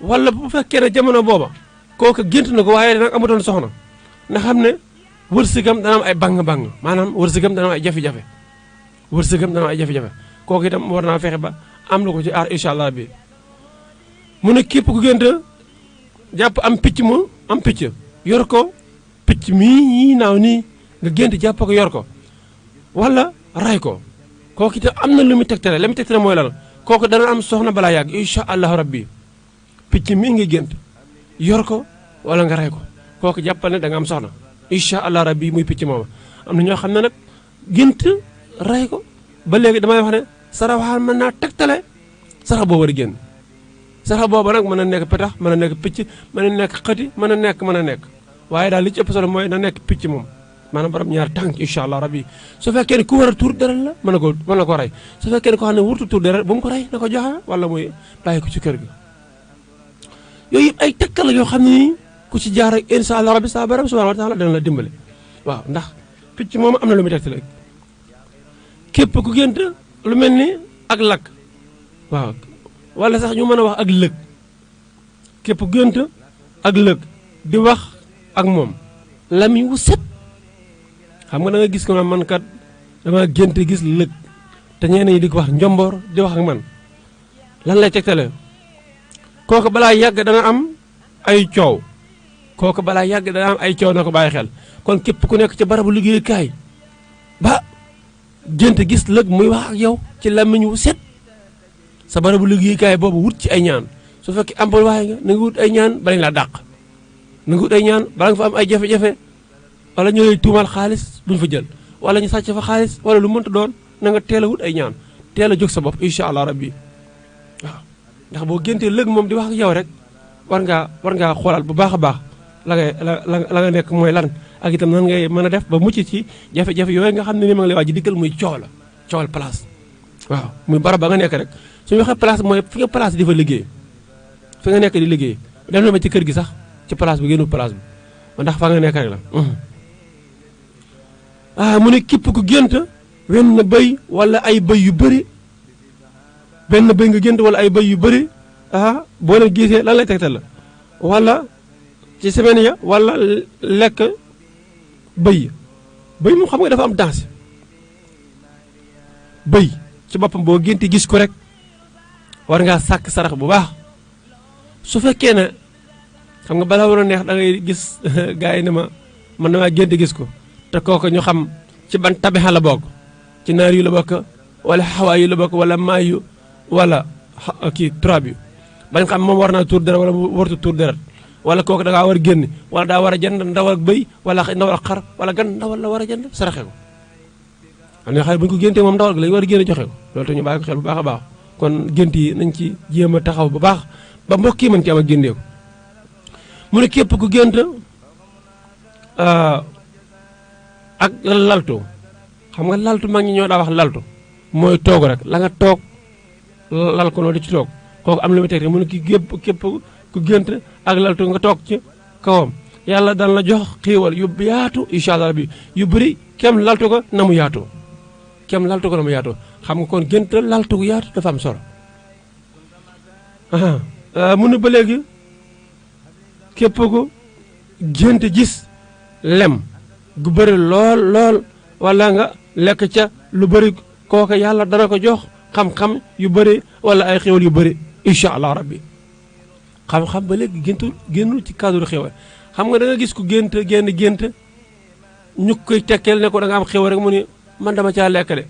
wala bu fekkee ne jamono booba kooku gént na ko waaye nag amutoon soxna na xam ne wërsëgam dana am ay bang-bang maanaam wërsëgam dana am ay jafe-jafe kooku itam war naa fexe ba am lu ko ci aar incha allah bi mu ne képp ku gént jàpp am picc yor ko picc mii naaw nii nga gént jàpp ko yor ko wala ray ko kooku itam am na lu muy tegtale la muy tegtale mooy lan kooku dana am soxna balaa yàgg incha allahu rabbi picc mii nga gént yor ko wala nga rey ko kooku jàppal ne da nga am soxna incha allah rabbi muy picc mooma am na ñoo xam ne nag gént rey ko ba léegi damay wax ne sarax waxaan mën naa tegtale sarax boobu war a génn sarax boobu nag mën na nekk petax mën na nekk picc mën na nekk xëti mën na nekk waaye daal li ci ëpp solo mooy na nekk picc moom maanaam borom ñaar tànk incha allah rabbi su fekkee ne ku war a tuur deret la mën na ko rey su fekkee ne ko xam ne wurtu tuur deret bu mu ko rey na ko joxe wala muy bàyyi ko ci kër gi yooyu yëpp ay tekkal la yoo xam ne nii ku ci jaar ak incha allah rabbi saa borom subhanahu wa taala dana la dimbale waaw ndax picc moom am na lu muy tegtal képp ku gént lu mel ni ak lakk waaw wala sax ñu mën a wax ak lëg képp ku gént ak lëg di wax ak moom lamiñ wu set xam nga da nga gis ko man kat dama gént gis lëg te ñeneen ñi di ko wax njomboor di wax ak man lan lay tegtale kooku balaa yàgg dana am ay coow na ko bàyyi xel kon képp ku nekk ci barabu liggéeyukaay ba gént gis lëg muy wax ak yow ci làmmiñ wu set sa barabu liggéeyukaay boobu wut ci ay ñaan su fekkee employé nga na nga wut ay ñaan balañ laa dàq na nga wut ay ñaan bala nga fa am ay jafe-jafe wala ñu lay tuumal xaalis buñ fa jël wala ñu sàcc fa xaalis wala lu mënta doon na nga teel a wut ay ñaan teel a jóg sa bopp incha allah rabbi waaw ndax boo géntee lëg moom di wax ak yow rek war ngaa xoolal bu baax a baax la nga nekk mooy lan ak itam nan ngay mën a def ba mucc ci jafe-jafe yooyu nga xam ne ni ma ngi lay waaj dikkal muy coowal place waaw muy barab ba nga nekk rek suñu waxee place mooy fi nga place di fa liggéey fi nga nekk di liggéey dem na ma ci kër gi sax ci place bi génnu place bi ndax fa nga nekk rek la mu ne képp ku gént wenn bëy wala ay bëy yu bëri benn bëy nga gént wala ay bëy yu bëri boo leen gisee lan lay tegtal la wala ci semaine ya wala lekk bëy moom xam nga dafa am danse bëy ci boppam boo génti gis ko rek war ngaa sàkk sarax bu baax su fekkee ne xam nga balaa war a neex da ngay gis gars yi ne ma man damaa gént gis ko te kooku ñu xam ci ban tabixa la bokk ci naar yu la bokk wala xawaa yu la bokk wala maay yu wala kii turab yu bañ xam moom war naa tuur deret wala wartu tuur deret wala kooku da ngaa war a génn wala daa war a jënd ndawal ak bëy wala ndawal ak xar wala gan ndawal la war a jënd saraxe ko xam ne xale bu ñu ko géntee moom ndawal gi lañu war a génn joxe ko loolu te ñu bàyyi ko xel bu baax a baax kon gént yi nañ ci jéem a taxaw bu baax ba mbokk yi mën ci am ak génneeku mu ne képp ku gént ak laltu xam nga laltu mag ñi ñoo daa wax laltu mooy toog rek la nga toog lal ko noonu di ci toog kooku am lu mu teg rek mu ne képp ku gént ak laltu nga toog ci kawam yàlla dana la jox xiiwal yu yaatu incha allah bi yu bëri kem laltu ko na mu yaatoo xam nga kon gént laltu gu yaatu dafa am solo mu ne ba léegi képp ku gént gis lem gu bëri lool wala nga lekk ca lu bëri kooku yàlla dana ko jox xam-xam yu bëri wala ay xéwal yu bëri incha allah rabbi xam-xam ba léegi génnul ci cadre xéwal xam nga da nga gis ku gént ñu koy tekkeel ne ko da nga am xéwal rek mu ni man dama caa lekk de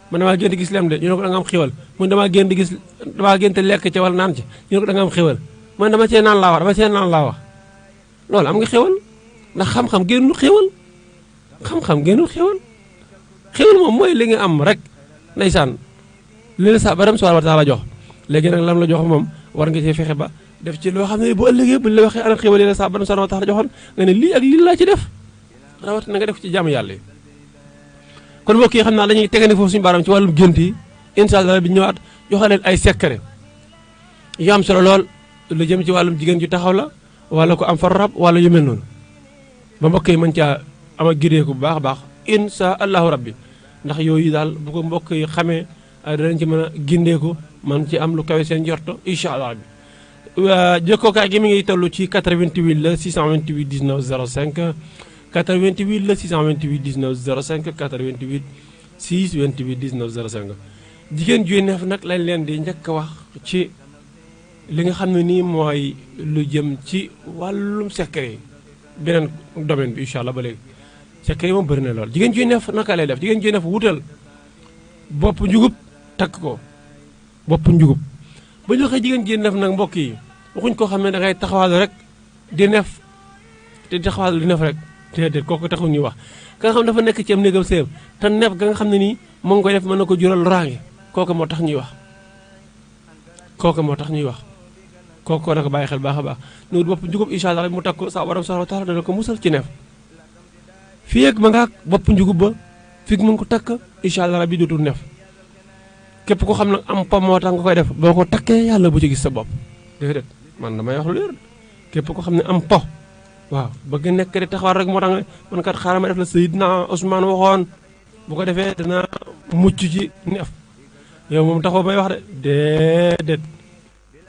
man damaa gént gis lem de ñu ne ko da nga am xéwal mu ne damaa gént lekk ca wala naan ci ñu ne ko da nga am xéwal man dama cee naan laa wax loolu am nga xéwal ndax xam-xam génnul xéwal xéwal moom mooy li nga am rek ndeysaan li la sa baram subhanahu wa taala jox léegi nag lam la jox moom war nga cee fexe ba def ci loo xam ne bu ëllëgee bu la waxee ana xéwal yi la sa baram subhanahu wa taala joxoon nga ne lii ak lii laa ci def rawat na nga def ci jàmm yàlla yi kon mbokk yi xam naa dañuy tegane foofu suñu baram ci wàllum gént yi incha allah bi ñëwaat joxaleen ay secret yu am solo lool lu jëm ci wàllum jigéen ju taxaw la wala ko am fa rab wala yu mel noonu ba mbokk yi mën caa am ak gideeku bu baax a baax incha allahu rabbi ndax yooyu daal bu ko mbokk yi xamee danañ ci mën a gindeeku man ci am lu kawe seen njorto incha allah rabbi jokkookaay gi mi ngi toll ci 88 la 628 19 05 88 la 628 19 05 88 628 19 05 jigéen juy neef nag lañ leen di njëkk a wax ci li nga xam ne nii mooy lu jëm ci wàllum secret yi beneen domaine bi incha allah ba léegi secret yi moom bëri na lool jigéen juy neef naka lay def jigéen juy neef wutal bopp njugub takk ko bopp njugub ba ñu waxee jigéen juy neef nag mbokk yi waxuñ koo xam ne da ngay taxawal rek di neef te taxawal di neef rek déedéet kooku taxul ñuy wax ka nga xam dafa nekk ci am néegam séem te neef ga nga xam ne nii moo ngi koy def mën na ko jural raange kooku moo tax ñuy wax kooku na ko bàyyi xel baax a baax nu bopp njugub incha allah mu takk ko sa borom subhanahu wa taala dana ko musal ci neef fii ak ma nga bopp njugub ba fii mu ngi ko takk incha allah rabbi dootul neef képp ko xam ne am po moo tax nga koy def boo ko takkee yàlla bu ci gis sa bopp déedéet man damay wax lu leer képp ko xam ne am po waaw bëgg nekk di taxawal rek moo tax nga man kat xaaral ma def la Seydina Ousmane waxoon bu ko defee dana mucc ci neef yow moom taxaw may wax de déedéet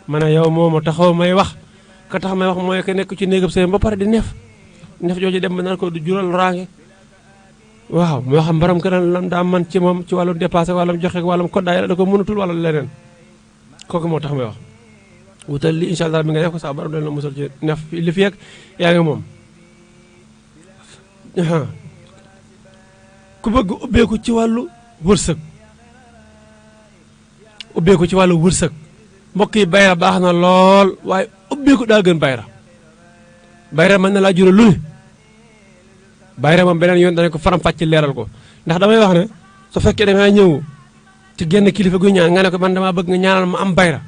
ma ne yow moom taxaw may wax ka tax may wax mooy que nekk ci néegam seen ba pare di neef jooju dem ba naan ko du jural raange waaw moo xam baram këram lam daa man ci moom ci wàllum dépassé wàllum joxe wàllum koddaay la da ko mënatul wala leneen kooku moo tax may wax wutal li incha allah bi nga def ko sax baram dana la musal ci neef li fi yegg yaa ngi moom ku bëgg ubbeeku ci wàllu wërsëg mbokk yi bayra baax na lool waaye ubbeeku daa gën bayra bayra mën na laa jural lu ne bayra moom beneen yoon danañ ko faram-fàcce leeral ko ndax damay wax ne su fekkee damay ñëw ci genn kilifa guy ñaan nga ne ko man damaa bëgg nga ñaanal ma am bayra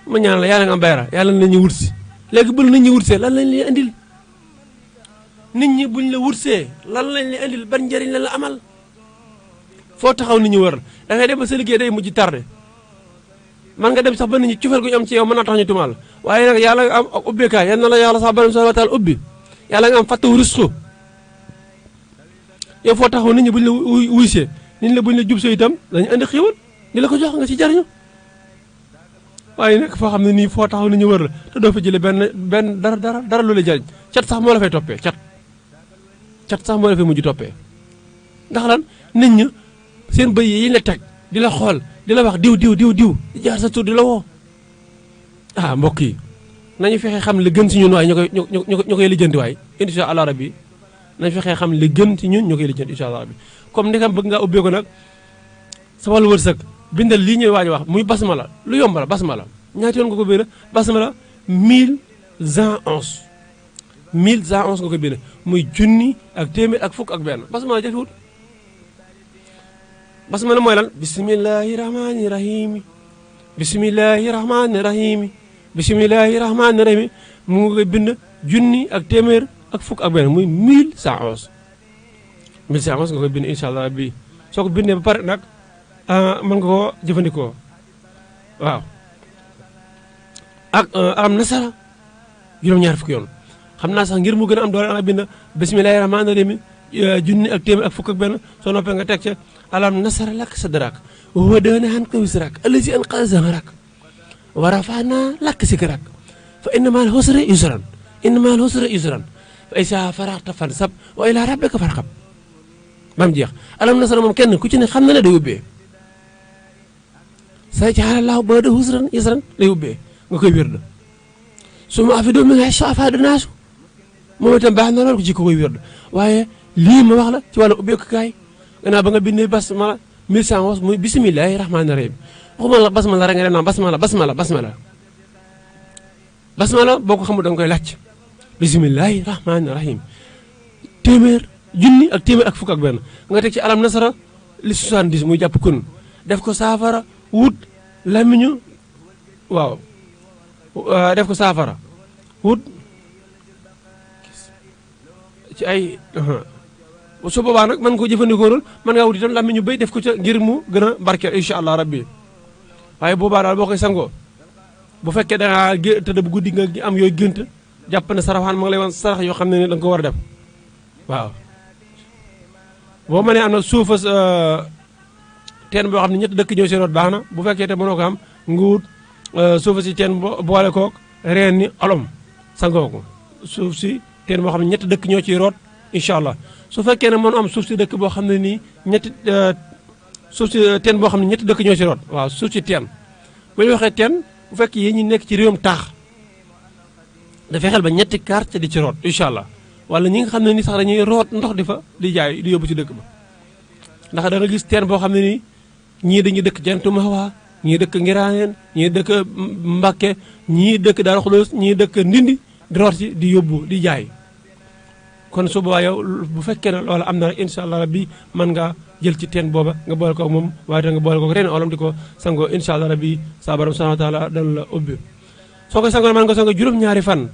ma ñaanal la yàlla nga am bayra yàlla nañ ñu wut si léegi bul nit ñi wutsee lan lañ lay indil nit ñi buñ la wutsee lan lañ lay indil ban njëriñ la la amal foo taxaw nit ñi wër da ngay dem ba sa liggéey day mujj tardé man nga dem sax ba nit ñi cofeel gu ñu am ci yow mën naa tax ñu tumaal waaye nag yàlla nga am ak ubbeekaay yal na la yàlla sax borom subhanahu wa taala ubbi yàlla nga am fàttawu risque yow foo taxaw nit ñi buñ la wuysee nit ñi buñ la jub see itam dañu indi xiiwal di la ko jox nga ci jariñu waaye nag foo xam ne nii foo taxaw nit ñi wër la te doo fa jëlee benn dara lu la jariñ cat sax moo la fay toppee cat sax moo la fay mujj toppee ndax lan nit ñi seen bëy yi la teg di la xool di la wax diw di jaar sa tur di la woo ah mbokk yi nañu fexe xam li gën ci ñun waaye ñu koy lijjanti waay insha allah rabbi nañu fexe xam li gën ci ñun ñu koy lijjanti insha allah rabbi comme ni kam bëgg ngaa ubbee ko nag sa wàllu wërsëg bindal lii ñuy waaj wax muy basmala lu yomb la basmala ñaati yoon nga ko bind basmala 1011 1011 nga ko bind muy junni ak téeméer ak fukk ak benn basmala jafewut basmala mooy lan bismillahi rahmani rahimi bismillahi rahmani rahimi bismillahi rahmani rahimi mu ngi koy bind junni ak téeméer ak fukk ak benn muy 1111 1111 nga koy bind incha allah rabbi soo ko bindee ba pare nag mën nga koo jëfandikoo waaw ak am nasara juróom-ñaar fukki yoon xam naa sax ngir mu gën a am doole ana bind bismillahi rahmani rahimi junni ak téeméer ak fukk ak benn soo noppee nga teg ca alam nasara lak sadrak wa wadana anka wisrak allazi anqadha zahrak wa rafa'na lak zikrak fa inna ma'al usri yusran inna ma'al usri yusran fa iza faragta fansab wa ila rabbika farghab bam jeex alam nasara moom kenn ku ci ne xam na ne day ubbee sayaj'alallahu ba'da usrin yusran lay ubbee nga koy wérd suma afidu min haythu afada naasu moom itam baax na lool ko ci ko koy wérd waaye lii ma wax la ci wàllu ubbeeku kaay gannaaw ba nga bindee basmala 1111 muy bismillahi rahmaani rahim waxuma la basmala rek nga dem naan basmala boo ko xamul da nga koy laaj bismillahi rahmaani rahim téeméer junni ak téeméer ak fukk ak benn nga teg ci alam nasara li 70 muy jàpp kun def ko saafara wut lamiñu waaw def ko saafara wut ci ay su boobaa nag mën ko jëfandikoo lool mën ngaa wut itam làmmiñ ñu béy def ko ca ngir mu gën a barkeel incha allah rabbi waaye boobaa daal boo koy sangoo bu fekkee da ngaa tëdd bu guddi nga am yooyu gént jàpp ne saraxaan ma ngi lay wan sarax yoo xam ne ni da nga ko war a def waaw boo mënee am na suufa teen boo xam ne ñetti dëkk ñoo si root baax na bu fekkee te mënoo ko am nga wut suufa si teen boole kook reen ni olom sangoo ko suuf si teen boo xam ne ñetti dëkk ñoo ciy root incha allah su fekkee ne mën am suuf si dëkk boo xam ne nii suuf si teen boo xam ne ñetti dëkk ñoo ci root waaw suuf si teen bu ñu waxee teen bu fekkee yéen ñi nekk ci réewam taax dafay xel ba ñetti carte di ci root incha allah wala ñi nga xam ne ni sax dañuy root ndox di fa di jaay di yóbbu ci dëkk ba ndax da nga gis teen boo xam ne nii ñii dañuy dëkk Jantu Mahwa ñii dëkk Ngiraaneen ñii dëkk Mbàkke ñii dëkk Daaru Xuloos ñii dëkk Ndindi di root ci di yóbbu di jaay kon su boobaa yow bu fekkee ne loolu am na rek incha allah rabbi mën ngaa jël ci teen booba nga boole ko moom waaye nga boole ko ren olam di ko sangoo incha allah rabbi saa borom subhanahu wa taala dana la ubbi soo koy sangoo mën nga sangoo juróom-ñaari fan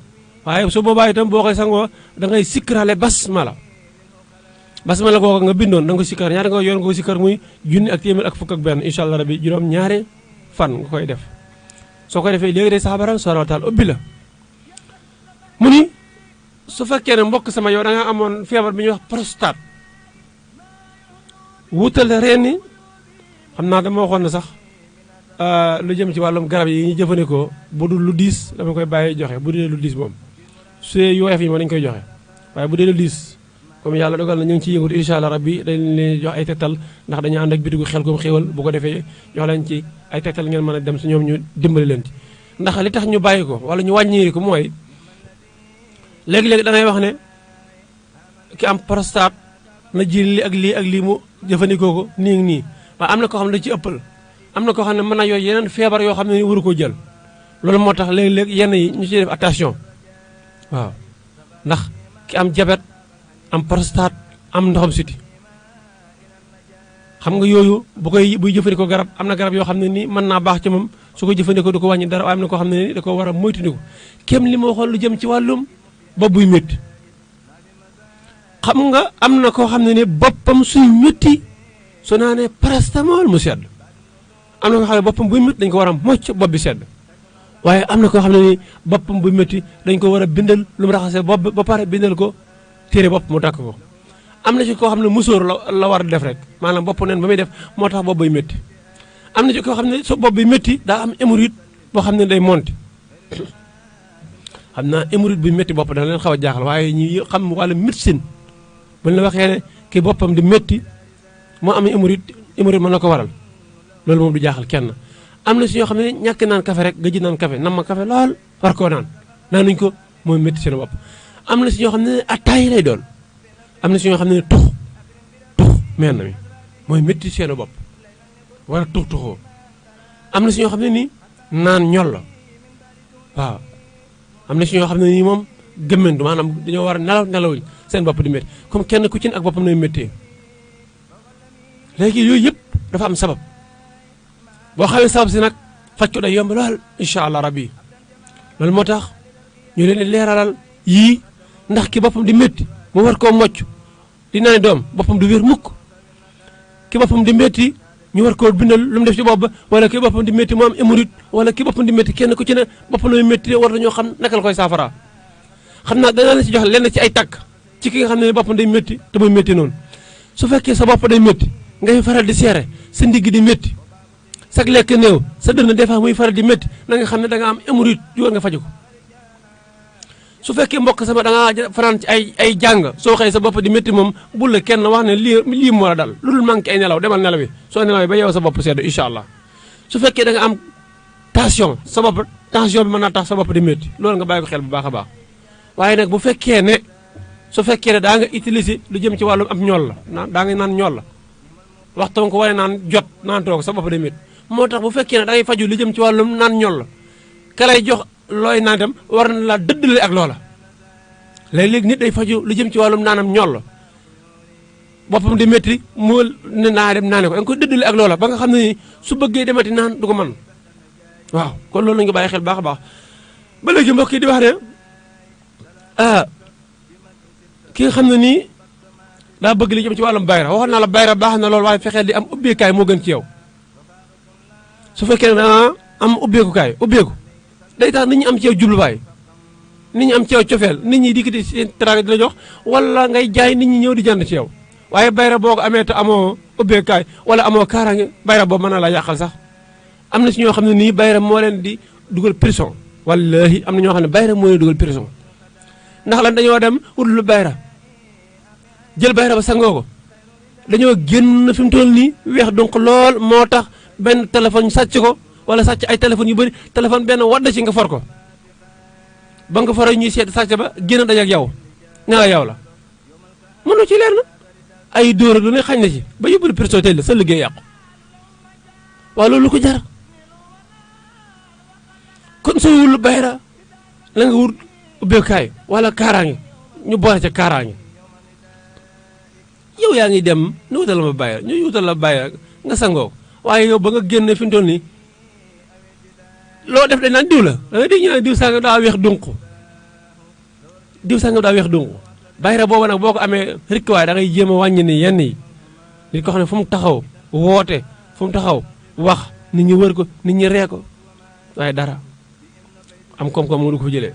waaye su boobaa itam boo koy sangoo da ngay sikkaraale basmala googu nga bindoon da nga ko sikkar ñaari nga yoon nga ko sikkar muy junni ak téeméer ak fukk ak benn incha allah rabbi juróom-ñaari fan nga koy def soo koy defee léegi day saa borom subhanahu wa taala ubbi la mu ni su fekkee ne mbokk sama yow da nga amoon feebar bi ñuy wax prostate wutal reen ni xam naa dama waxoon na sax lu jëm ci wàllum garab yi ñu jëfandikoo bu dul lu diis dama koy bàyyi joxe bu dee lu diis moom su dee yu woyof yi moom dañu koy joxe waaye bu dee lu diis comme yàlla dogal na ñu ngi ciy yëngutu incha allah rabbi dañ leen jox ay tegtal ndax dañu ànd ak bitigu xel kom xéwal bu ko defee jox leen ci ay tegtal ngeen mën a dem si ñoom ñu dimbali leen ci ndax li tax ñu bàyyi ko wala ñu wàññi ko mooy léegi-léegi da ngay wax ne ki am prostate na ji li ak lii mu jëfandikoo ko nii ak nii waaye am na koo xam ne da ci ëppal am na koo xam ne mën na yooyu yeneen feebar yoo xam ne ni waru koo jël loolu moo tax léegi-léegi yenn yi ñu ciy def attention waaw ndax ki am diabète am prostate am ndoxam siti xam nga yooyu buy jëfandikoo garab am na garab yoo xam ne nii mën naa baax ci moom su ko jëfandikoo du ko wàññi dara waaye am na koo xam ne nii da ko war a moytandiku kem li ma waxoon lu jëm ci wàllum bopp buy métti xam nga am na koo xam ne ni boppam suy métti su naanee paracétamol mu sedd am na koo xam ne boppam buy métti dañ ko war a mocc bopp bi sedd waaye am na koo xam ne ni boppam buy métti dañ ko war a bindal lu mu raxasee bopp ba pare bindal ko téere bopp mu takk ko am na ci koo xam ne musóor la war a def rek maanaam bopp neen ba muy def moo tax bopp buy métti am na ci koo xam ne su bopp bi métti daa am hémorroïde boo xam ne day monté xam naa hémorroïde buy métti bopp dana leen xaw a jaaxal waaye ñi xam wàllu médecine buñ la waxee ne ki boppam di métti moo am hémorroïde mën na ko waral loolu moom du jaaxal kenn am na si ñoo xam ne ñàkk naan café rek nga ji naan café nam ma café lool war koo naanuñ ko mooy métti seen bopp am na si ñoo xam ne attaay lay doon am na si ñoo xam ne tux meen na mi mooy métti seen bopp war a tuxoo am na si ñoo xam ne nii naan ñol la waaw am na si ñoo xam ne nii moom gëmmentu maanaam dañoo war a nelawuñ seen bopp di métti comme kenn ku ci ne ak boppam nay méttee léegi yooyu yëpp dafa am sabab boo xamee sabab si nag faj ko day yomb lool incha allah rabbi loolu moo tax ñu leen di leeralal yii ndax ki boppam di métti mu war koo mocc di naan doom boppam du wér mukk ki boppam di métti ñu war koo bindal lu mu def ci bopp ba wala ki boppam di métti mu am hémorroïde wala ki boppam di métti kenn ku ci ne boppam lay métti war nañoo xam naka la koy saafara xam naa danaa la ci jox lenn ci ay tàkk ci ki nga xam ne boppam day métti te muy métti noonu su fekkee sa bopp day métti ngay faral di seere sa ndigg di métti sag lekk néew sa dënn des fois muy faral di métti na nga xam ne da nga am hémorroïde yu war nga faju ko su fekkee mbokk sama da nga fanaan ci ay jàng soo xëy sa bopp di métti moom bul la kenn wax ne lii moo la dal lu dul manqué ay nelaw demal nelaw yi soo nelawee ba yow sa bopp sedd incha allah su fekkee da nga am tension sa bopp tension bi mën naa tax sa bopp di métti loolu nga bàyyi ko xel bu baax a baax waaye nag bu fekkee ne su fekkee ne daa nga utiliser lu jëm ci wàllum am ñool la daa nga naan ñool la waxtu nga ko wane naan jot naan toog sa bopp di métti moo tax bu fekkee ne da ngay faju lu jëm ci wàllum naan ñool la ka lay jox looy naan itam war na laa dëddale ak loola léeg-léeg nit day faju lu jëm ci wàllum naanam ñool la boppam di métti moo ne naa dem naane ko da nga koy dëddale ak loola ba nga xam ne ni su bëggee demati naan du ko mën waaw kon loolu lañu ko bàyyi xel baax a baax ba léegi mbokk yi di wax ne ki nga xam ne nii daa bëgg li jëm ci wàllum bayra waxoon naa la bayra baax na loolu waaye fexeel di am ubbeekaay moo gën ci yow su fekkee ne danga am ubbeekukaay ubbeeku day tax nit ñi am ci yow jubluwaay nit ñi am ci yow cofeel nit ñi dikkati seen teraanga di la jox wala ngay jaay nit ñi ñëw di jënd ci yow waaye bayra boo ko amee te amoo ubbeekaay wala amoo kaaraange bayra boobu mën na la yàqal sax am na si ñoo xam ne nii bayra moo leen di dugal prison wallahi am na ñoo xam ne bayra moo leen dugal prison ndax lan dañoo dem wut lu bayra jël bayra ba sangoo ko dañoo génn fi mu toll nii weex donc lool moo tax benn téléphone sàcc ko wala sàcc ay téléphone yu bëri téléphone benn wadd ci nga for ko ba nga for ñuy seet sàcc ba génn daj ak yow ne la yow la mënoo ci leer na ay dóor lu ne xañ na ci ba yóbbu prison tey la sa liggéey yàqu waaw loolu ko jar kon soo wul bayra la nga wut ubbeekaay wala kaaraange ñu boole ca kaaraange yow yaa ngi dem ñu wutal ma bayra ñu wutal la bayra nga sangoo waaye yow ba nga génne fi mu toll nii loo def dañ naan diw la da ngay dégg ñu naan diw sangam daa weex dunq diw sangam daa weex dunq bayra boobu nag boo ko amee rikk waaye da ngay jéem a wàññi ni yenn yi nit ko xam ne fu mu taxaw woote fu mu taxaw wax nit ñi wër ko nit ñi ree ko waaye dara am koom-koom mu du ko fa jëlee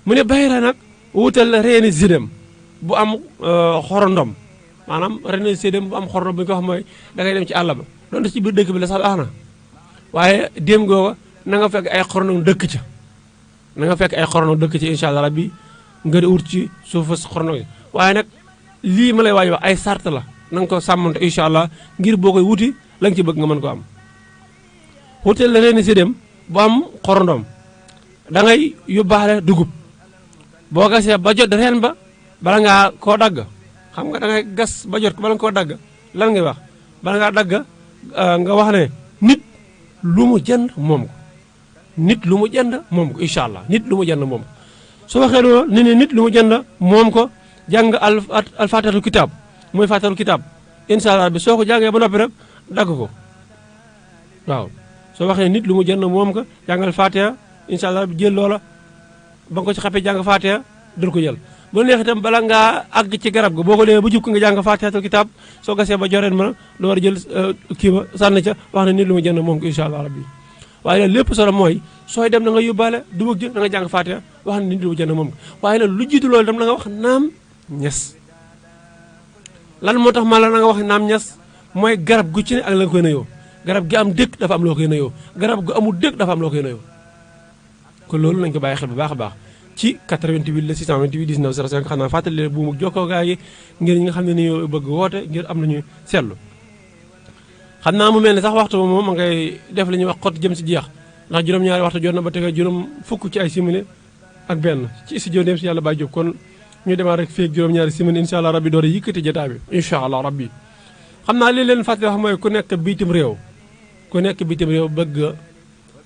mu ne bayra nag wutal la reeni zidem bu am xorondom maanaam reeni zidem bu am xorondom bu ñu ko wax mooy da ngay dem ci àll ba doon ci biir dëkk bi la sax baax na waaye déem googa na nga fekk ay xorondom dëkk ca na nga fekk ay xorondom dëkk ca incha allah rabbi nga wut ci suufa xorondom yi waaye nag lii ma lay waaj wax ay sart la na nga ko sàmmante incha allah ngir boo koy wuti la nga ci bëgg nga mën ko am wutal la reeni zidem bu am xorondom da ngay yóbbaale dugub boo gasee ba jot reen ba bala ngaa koo dagg xam nga da ngay gas ba jot ko bala nga koo dagg lan ngay wax bala ngaa dagg nga wax ne nit lu mu jënd moom ko nit lu mu jënd moom ko incha allah nit lu mu jënd moom ko soo waxee loolu ne nit lu mu jënd moom ko jàng al faatihatul kitaab mooy faatihatul kitaab incha allah bi soo ko jàngee ba noppi rek dagg ko waaw soo waxee nit lu mu jënd moom ko jàngal faatiha incha allah bi jël loola ba nga ko ci xappee jàng faatiha dul ko jël bu neex itam bala ngaa àgg ci garab ga boo ko demee ba jub ko nga jàng faatihatul kitaab soo gasee ba joreen ma lu war a jël kii ba sànni ca wax ne nit lu mu jënd moom ko incha allah rabbi waaye nag lépp solo mooy sooy dem na nga yóbbaale dugub ji da nga jàng faatiha wax ne nit lu mu jënd moom ko waaye nag lu jiitu loolu itam na nga wax naam ñes lan moo tax ma la na nga wax naam ñes mooy garab gu ci ne ak la nga koy nuyoo garab gi am dëkk dafa am loo koy nuyoo garab gu amul dëkk dafa am loo koy nuyoo kon loolu nañ ko bàyyi xel bu baax a baax ci 88 la 628 19 05 xam naa fàttali leen bu mu jokkoo gaa yi ngir ñi nga xam ne ni bëgg woote ngir am nañu seetlu xam naa mu mel ne sax waxtu moom ma ngay def li ñuy wax xott jëm si jeex ndax juróom-ñaari waxtu jot na ba tegal juróom fukk ci ay simili ak benn ci studio dem si yàlla Baye Diop kon ñu demaat rek feeg juróom-ñaari simili incha allah rabbi door a yëkkati jotaay bi incha allah rabbi xam naa li leen fàttali wax mooy ku nekk bitim réew bëgg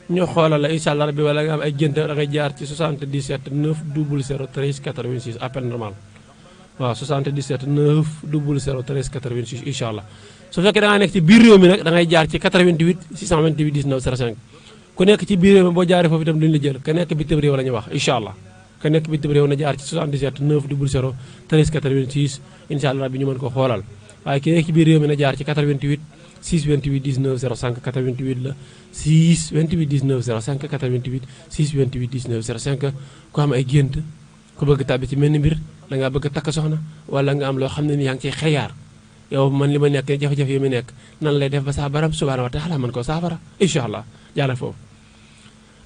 ñu xoolal la incha allah rabbi wala nga am ay gént da ngay jaar ci 77 9 00 13 86 appel normal waaw 77 9 00 13 86 incha allah su fekkee da ngaa nekk ci biir réew mi nag da ngay jaar ci 88 628 19 05 ku nekk ci biir réew mi boo jaaree foofu itam duñu la jël ka nekk bitim réew la ñuy wax incha allah ka nekk bitim réew na jaar ci 77 9 00 13 86 incha allah rabbi ñu mën ko xoolal waaye ki nekk ci biir réew mi na jaar ci 88 628 19 05 88 la 628 19 05 88 628 19 05 ku am ay gént ku bëgg tàbbi ci mel ni mbir da ngaa bëgg takk soxna wala nga am loo xam ne ni yaa ngi ciy xeyaar yow man li ma nekk jafe-jafe yi mu nekk nan lay def ba saa baram subhanahu wa taala man ko saafara incha allah jàllal foofu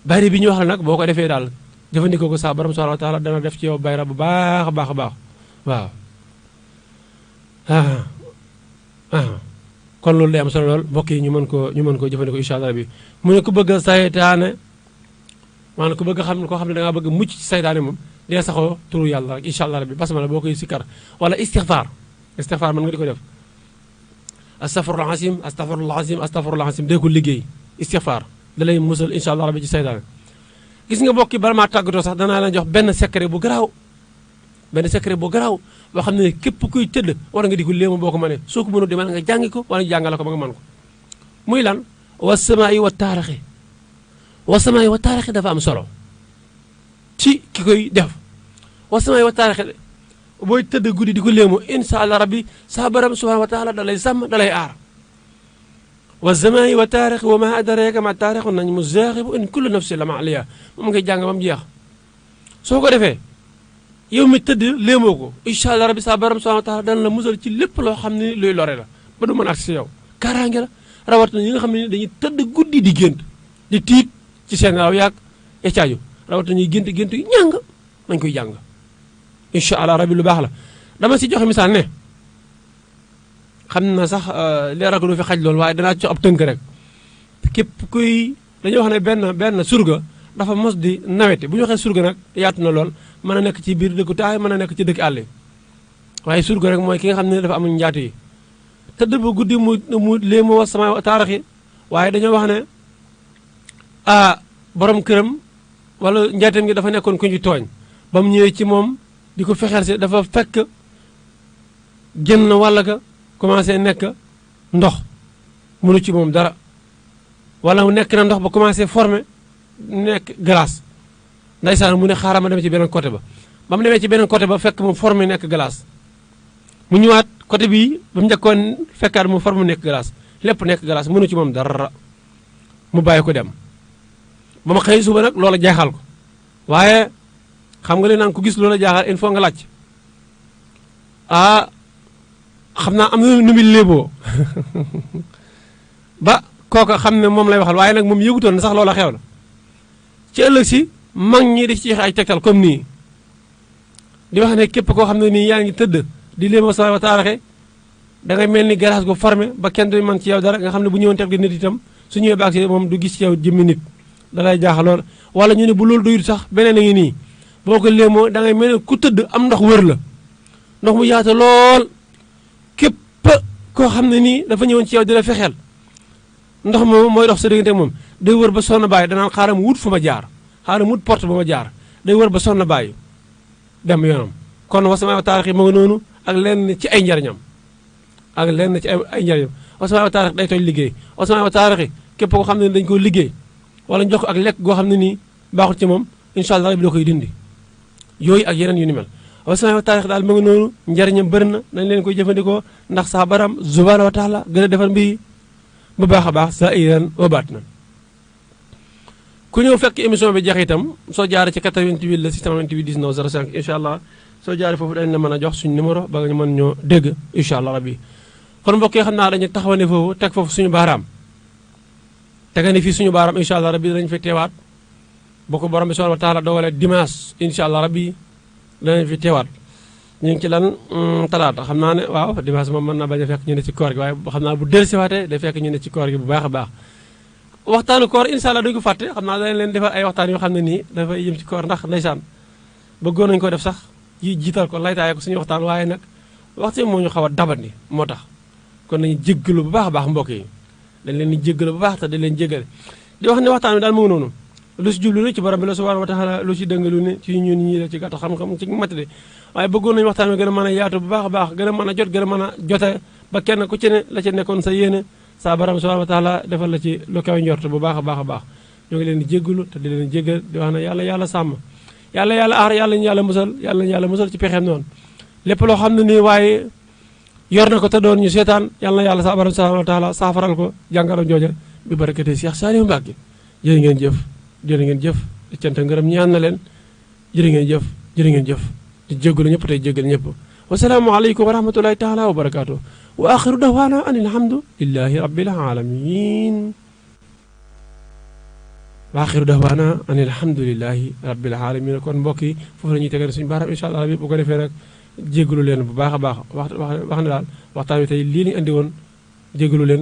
bayri bi ñu wax la nag boo ko defee daal jëfandikoo ko saa baram subhanahu wa taala dana def ci yow bayra bu baax a baax a baax waaw kon loolu day am solo lool mbokk yi ñu mën koo jëfandikoo incha allah bi mu ne ku bëgg a saytaane maanaam ku bëgg a xam koo xam ne da ngaa bëgg mucc ci saytaane moom dee saxoo turu yàlla rek incha allah bi basmala boo koy sikkar wala istixfaar mën nga di ko def astafurul azim astafurul azim astafurul azim dee ko liggéey istixfaar da lay musal incha allah bi ci saytaane gis nga mbokk yi bala maa tàggatoo sax danaa leen jox benn secret bu garaaw boo xam ne képp kuy tëdd war nga di ko léema boo ko mënee soo ko mënul demal nga jàngi ko wala jàngale ko ba nga mën ko muy lan wasamaayi wa taarixi dafa am solo ci ki koy def wasamaayi wa taarixi booy tëdd guddi di ko léemu insha allah rabbi saa baram subhanahu wa taala da lay sàmm da lay aar wasamaayi wa taarixi wa ma adraka ma taarixu nañ mu zaaxibu in kullu nafsi la ma aliya moom ngay jàng ba mu jeex soo ko defee yow mi tëdd léemoo ko incha allah rabbi saa baram subhanahu wa taala dana la musal ci lépp loo xam ne luy lore la ba du mën ak si yow kaaraange la rawatina ñi nga xam ne dañuy tëdd guddi di gént di tiit ci seen naaw yaag e caaju rawatina ñuy gént yu ñàng nañ koy jàng incha allah rabbi lu baax la dama si joxe misaal ne xam na sax leeral ko du fi xaj loolu waaye danaa ci ab tënk rek képp kuy dañuy wax ne benn surga dafa mos di nawete bu ñu waxee surga nag yaatu na lool mën a nekk ci biir dëkku taay mën a nekk ci dëkk àll waaye surga rek mooy ki nga xam ne dafa amul njaatu yi tëdd ba guddi mu léemu wa sama taarixi waaye dañoo wax ne borom këram wala njaateem gi dafa nekkoon ku ñu tooñ ba mu ñëwee ci moom di ko fexeel si dafa fekk génn walla ga commencé nekk ndox mënu ci moom dara wala mu nekk na ndox ba commencé formé nekk glace ndaysaan mu ne xaaral ma dem ci beneen côté ba mu demee ci beneen côté ba fekk mu formé nekk glace mu ñëwaat côté bii ba mu njëkkoon fekkaat mu formé nekk glace lépp nekk glace mënu ci moom dara mu bàyyi ko dem ba ma xëy suba nag loola jaaxal ko waaye xam nga li naan ku gis loola jaaxal il faut nga laaj xam naa am na nu muy léeboo ba kooka xam ne moom lay waxal waaye nag moom yëgutoon na sax loola xew na ci ëllëg si mag ñi di ci joxe ay tegtal comme nii di wax ne képp koo xam ne nii yaa ngi tëdd di léema sa wa taaraxe da ngay mel ni galaas gu formé ba kenn du man ci yow dara nga xam ne bu ñëwoon tef gi nit itam su ñëwee ba agsi moom du gis ci yow jëmmi nit da lay jaaxalool wala ñu ne bu loolu doyut sax beneen a ngi nii boo ko léemoo da ngay mel ne ku tëdd am ndox wër la ndox mu yaata lool képp koo xam ne nii dafa ñëwoon ci yow di la fexeel ndox moom mooy dox sa diggante moom day wër ba sonn bàyyi danaan xaaral mu wut fu ma jaar xaaral mu wut porte ba ma jaar day wër ba sonn bàyyi dem yoonam kon wasamaa wa taarix yi mu ngi noonu ak lenn ci ay njariñam ak lenn ci ay njariñam wasamaa wa taarix day toj liggéey wasamaa wa taarix yi képp koo xam ne dañu ko liggéey wala ñu jox ko ak lekk goo xam ne nii baaxul ci moom incha allah rabbi da koy dindi yooyu ak yeneen yu ni mel wasamaa wa taarix daal mu ngi noonu njariñam bëri na nañ leen koy jëfandikoo ndax saa baram subhanahu wa taala gën a defar mbir bu baax a baax saa iran wa baat na ku ñëw fekk émission bi jeex itam soo jaaree ci 88 la 628 19 05 incha allah soo jaaree foofu dañ la mën a jox suñu numéro ba nga ñu mën ñoo dégg incha allah rabbi kon mbokk yi xam naa dañu taxawane foofu teg foofu suñu baaraam tegane fii suñu baaraam incha allah rabbi danañ fi teewaat boo ko borom bi subhanahu wa taala dogalee dimanche incha allah rabbi danañ fi teewaat ñu ngi ci lan talaata xam naa ne waaw dimanche moom mën na bañ a fekk ñu ne ci koor gi waaye xam naa bu dellusiwaatee day fekk ñu ne ci koor gi bu baax a baax waxtaanu koor incha allah duñu ko fàtte xam naa dañ leen defal ay waxtaan yoo xam ne nii dafay yëm ci koor ndax ndeysaan bëggoon nañu ko def sax jiital ko laytaaye ko suñu waxtaan waaye nag waxtu moo ñu xaw a dabandi moo tax kon nañu jéggalu bu baax a baax mbokk yi dañ leen di jéggalu bu baax te dañ leen jéggale di wax ne waxtaan bi daal mu ngi noonu lu si jublu ci borom bi la subhanahu wa taala lu si dëngalu ne ci ñun ñii la ci gàtt xam-xam ci matade waaye bëggoon nañu waxtaan bi gën a mën a yaatu bu baax a baax gën a mën a jot gën a mën a jote ba kenn ku ci ne la ci nekkoon sa yéene saa borom subhanahu wa taala defal la ci lu kaw njort bu baax a baax a baax ñoo ngi leen di jéggalu te di leen jéggal di wax ne yàlla sàmm yàlla aar yàlla ñu yàlla musal ci pexeem noonu lépp loo xam ne nii waaye yor na ko te doon ñu seetaan yàlla na yàlla saa borom subhanahu wa taala saafaral ko jàngaram jooja bi barakate Cheikh Saliou Mbacké jërë ngeen jëf cant ngërëm ñaan na leen jërë ngeen jëf di jéggalu ñëpp tey jéggal ñëpp wasalaamu aleykum wa rahmatullahi taala wa barakaatu wa axiru dawaana an alhamdulillahi rabbil alamin wa axiru dawaana an alhamdulillahi rabbil alamin kon mbokk yi foofu la ñuy tegal suñu baaraam incha allah rabbi bu ko defee rek jéggalu leen bu baax a baax wax na daal waxtaan wi tey lii lañu andi woon jéggalu leen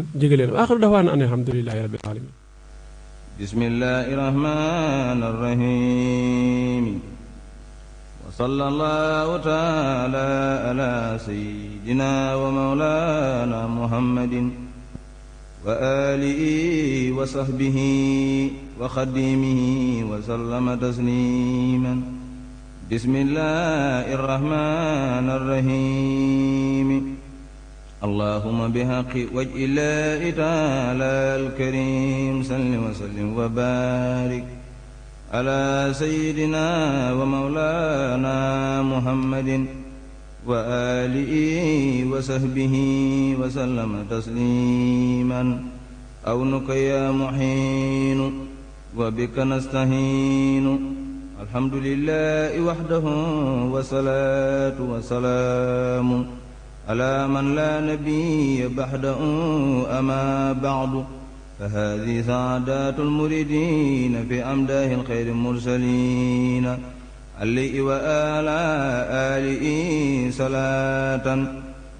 wa axiru dawaana an alhamdulillahi rabbil alamin bismillahi rahmani rahim wa sallallahu taala ala sayyidina wa mawlana muhammadin wa alihi wa sahbihi wa khadimihi wa sallama tasliman bismillahi rahmani rahim اللهم بحق وجه الله تعالى الكريم صل وسلم وبارك على سيدنا ومولانا محمد وآله وصحبه وسلم تسليما عونك يا محين وبك نستعين الحمد لله وحده والصلاة والسلام على من لا نبي بعده أما بعد فهذه سعادات المريدين في أمداه الخير المرسلين عليه وآلى آله صلاة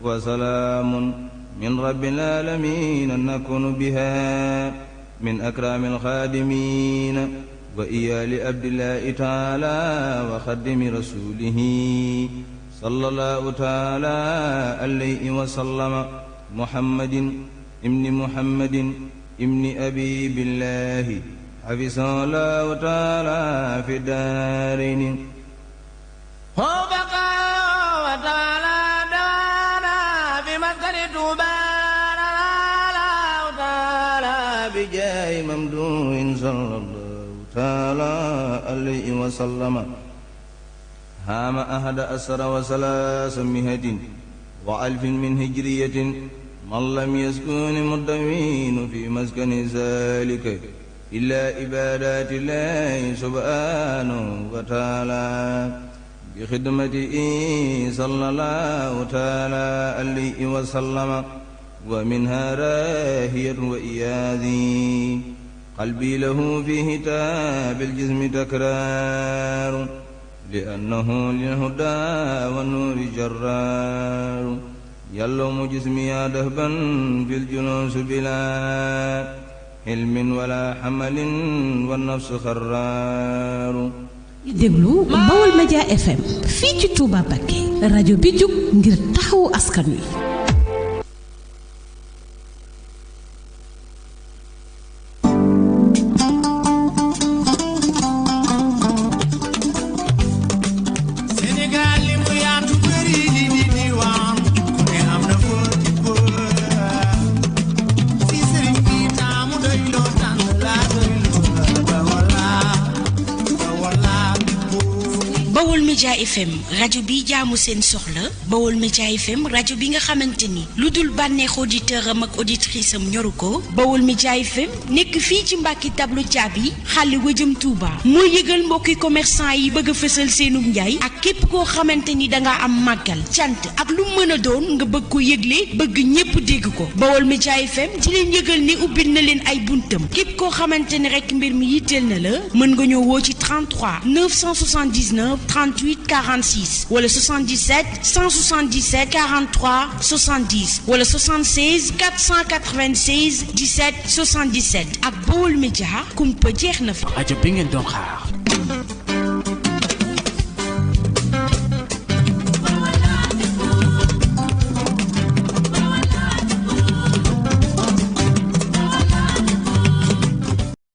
وسلام من رب العالمين نكون بها من أكرم الخادمين وإيال عبد الله تعالى وخدم رسوله صلى الله تعالى عليه وسلم محمد ابن محمد ابن أبي بالله حفظه الله تعالى في الدارين هو بقى وتعالى دانا بمسكن توبان الله تعالى بجاه ممدوح صلى الله تعالى عليه وسلم هام أحد أسر وثلاثمائة وألف من هجرية من لم يسكن مدوين في مسكن ذلك إلا عبادات الله سبحانه وتعالى بخدمته صلى الله تعالى عليه وسلم ومنها راهية وإياذي قلبي له في هتاب الجسم تكرار لأنه للهدى والنور جرار يلوم جسمي دهبا في الجلوس بلا حلم ولا حمل والنفس خرار déglu Baol Média FM fii ci Touba Mbacké rajo bi jóg ngir taxawu askan wi Sénégal Bawol Média FM rajo bi jaamu seen soxla Bawol Média FM rajo bi nga xamante ni lu dul bànneex auditeur am ak auditrice am ñoru ko Bawol Média FM nekk fii ci Mbàkke tableau caabi xàlli wëjëm Touba mooy yëgal mbokki commerçant yi bëgg a fësal seenum njaay ak képp koo xamante ni dangaa am màggal cant ak lu mën a doon nga bëgg ko yëgle bëgg ñépp dégg ko Bawol Média FM di leen yëgal ni ubbil na leen ay buntam képp koo xamante ni rek mbir mi yitteel na la mën nga ñëw woo ci 33 979 38 46 wala 77 177 43 70 wala 76 496 17 77 ak Bawol Média kumpa jeex na fi. rajo bi ngeen doon xaar.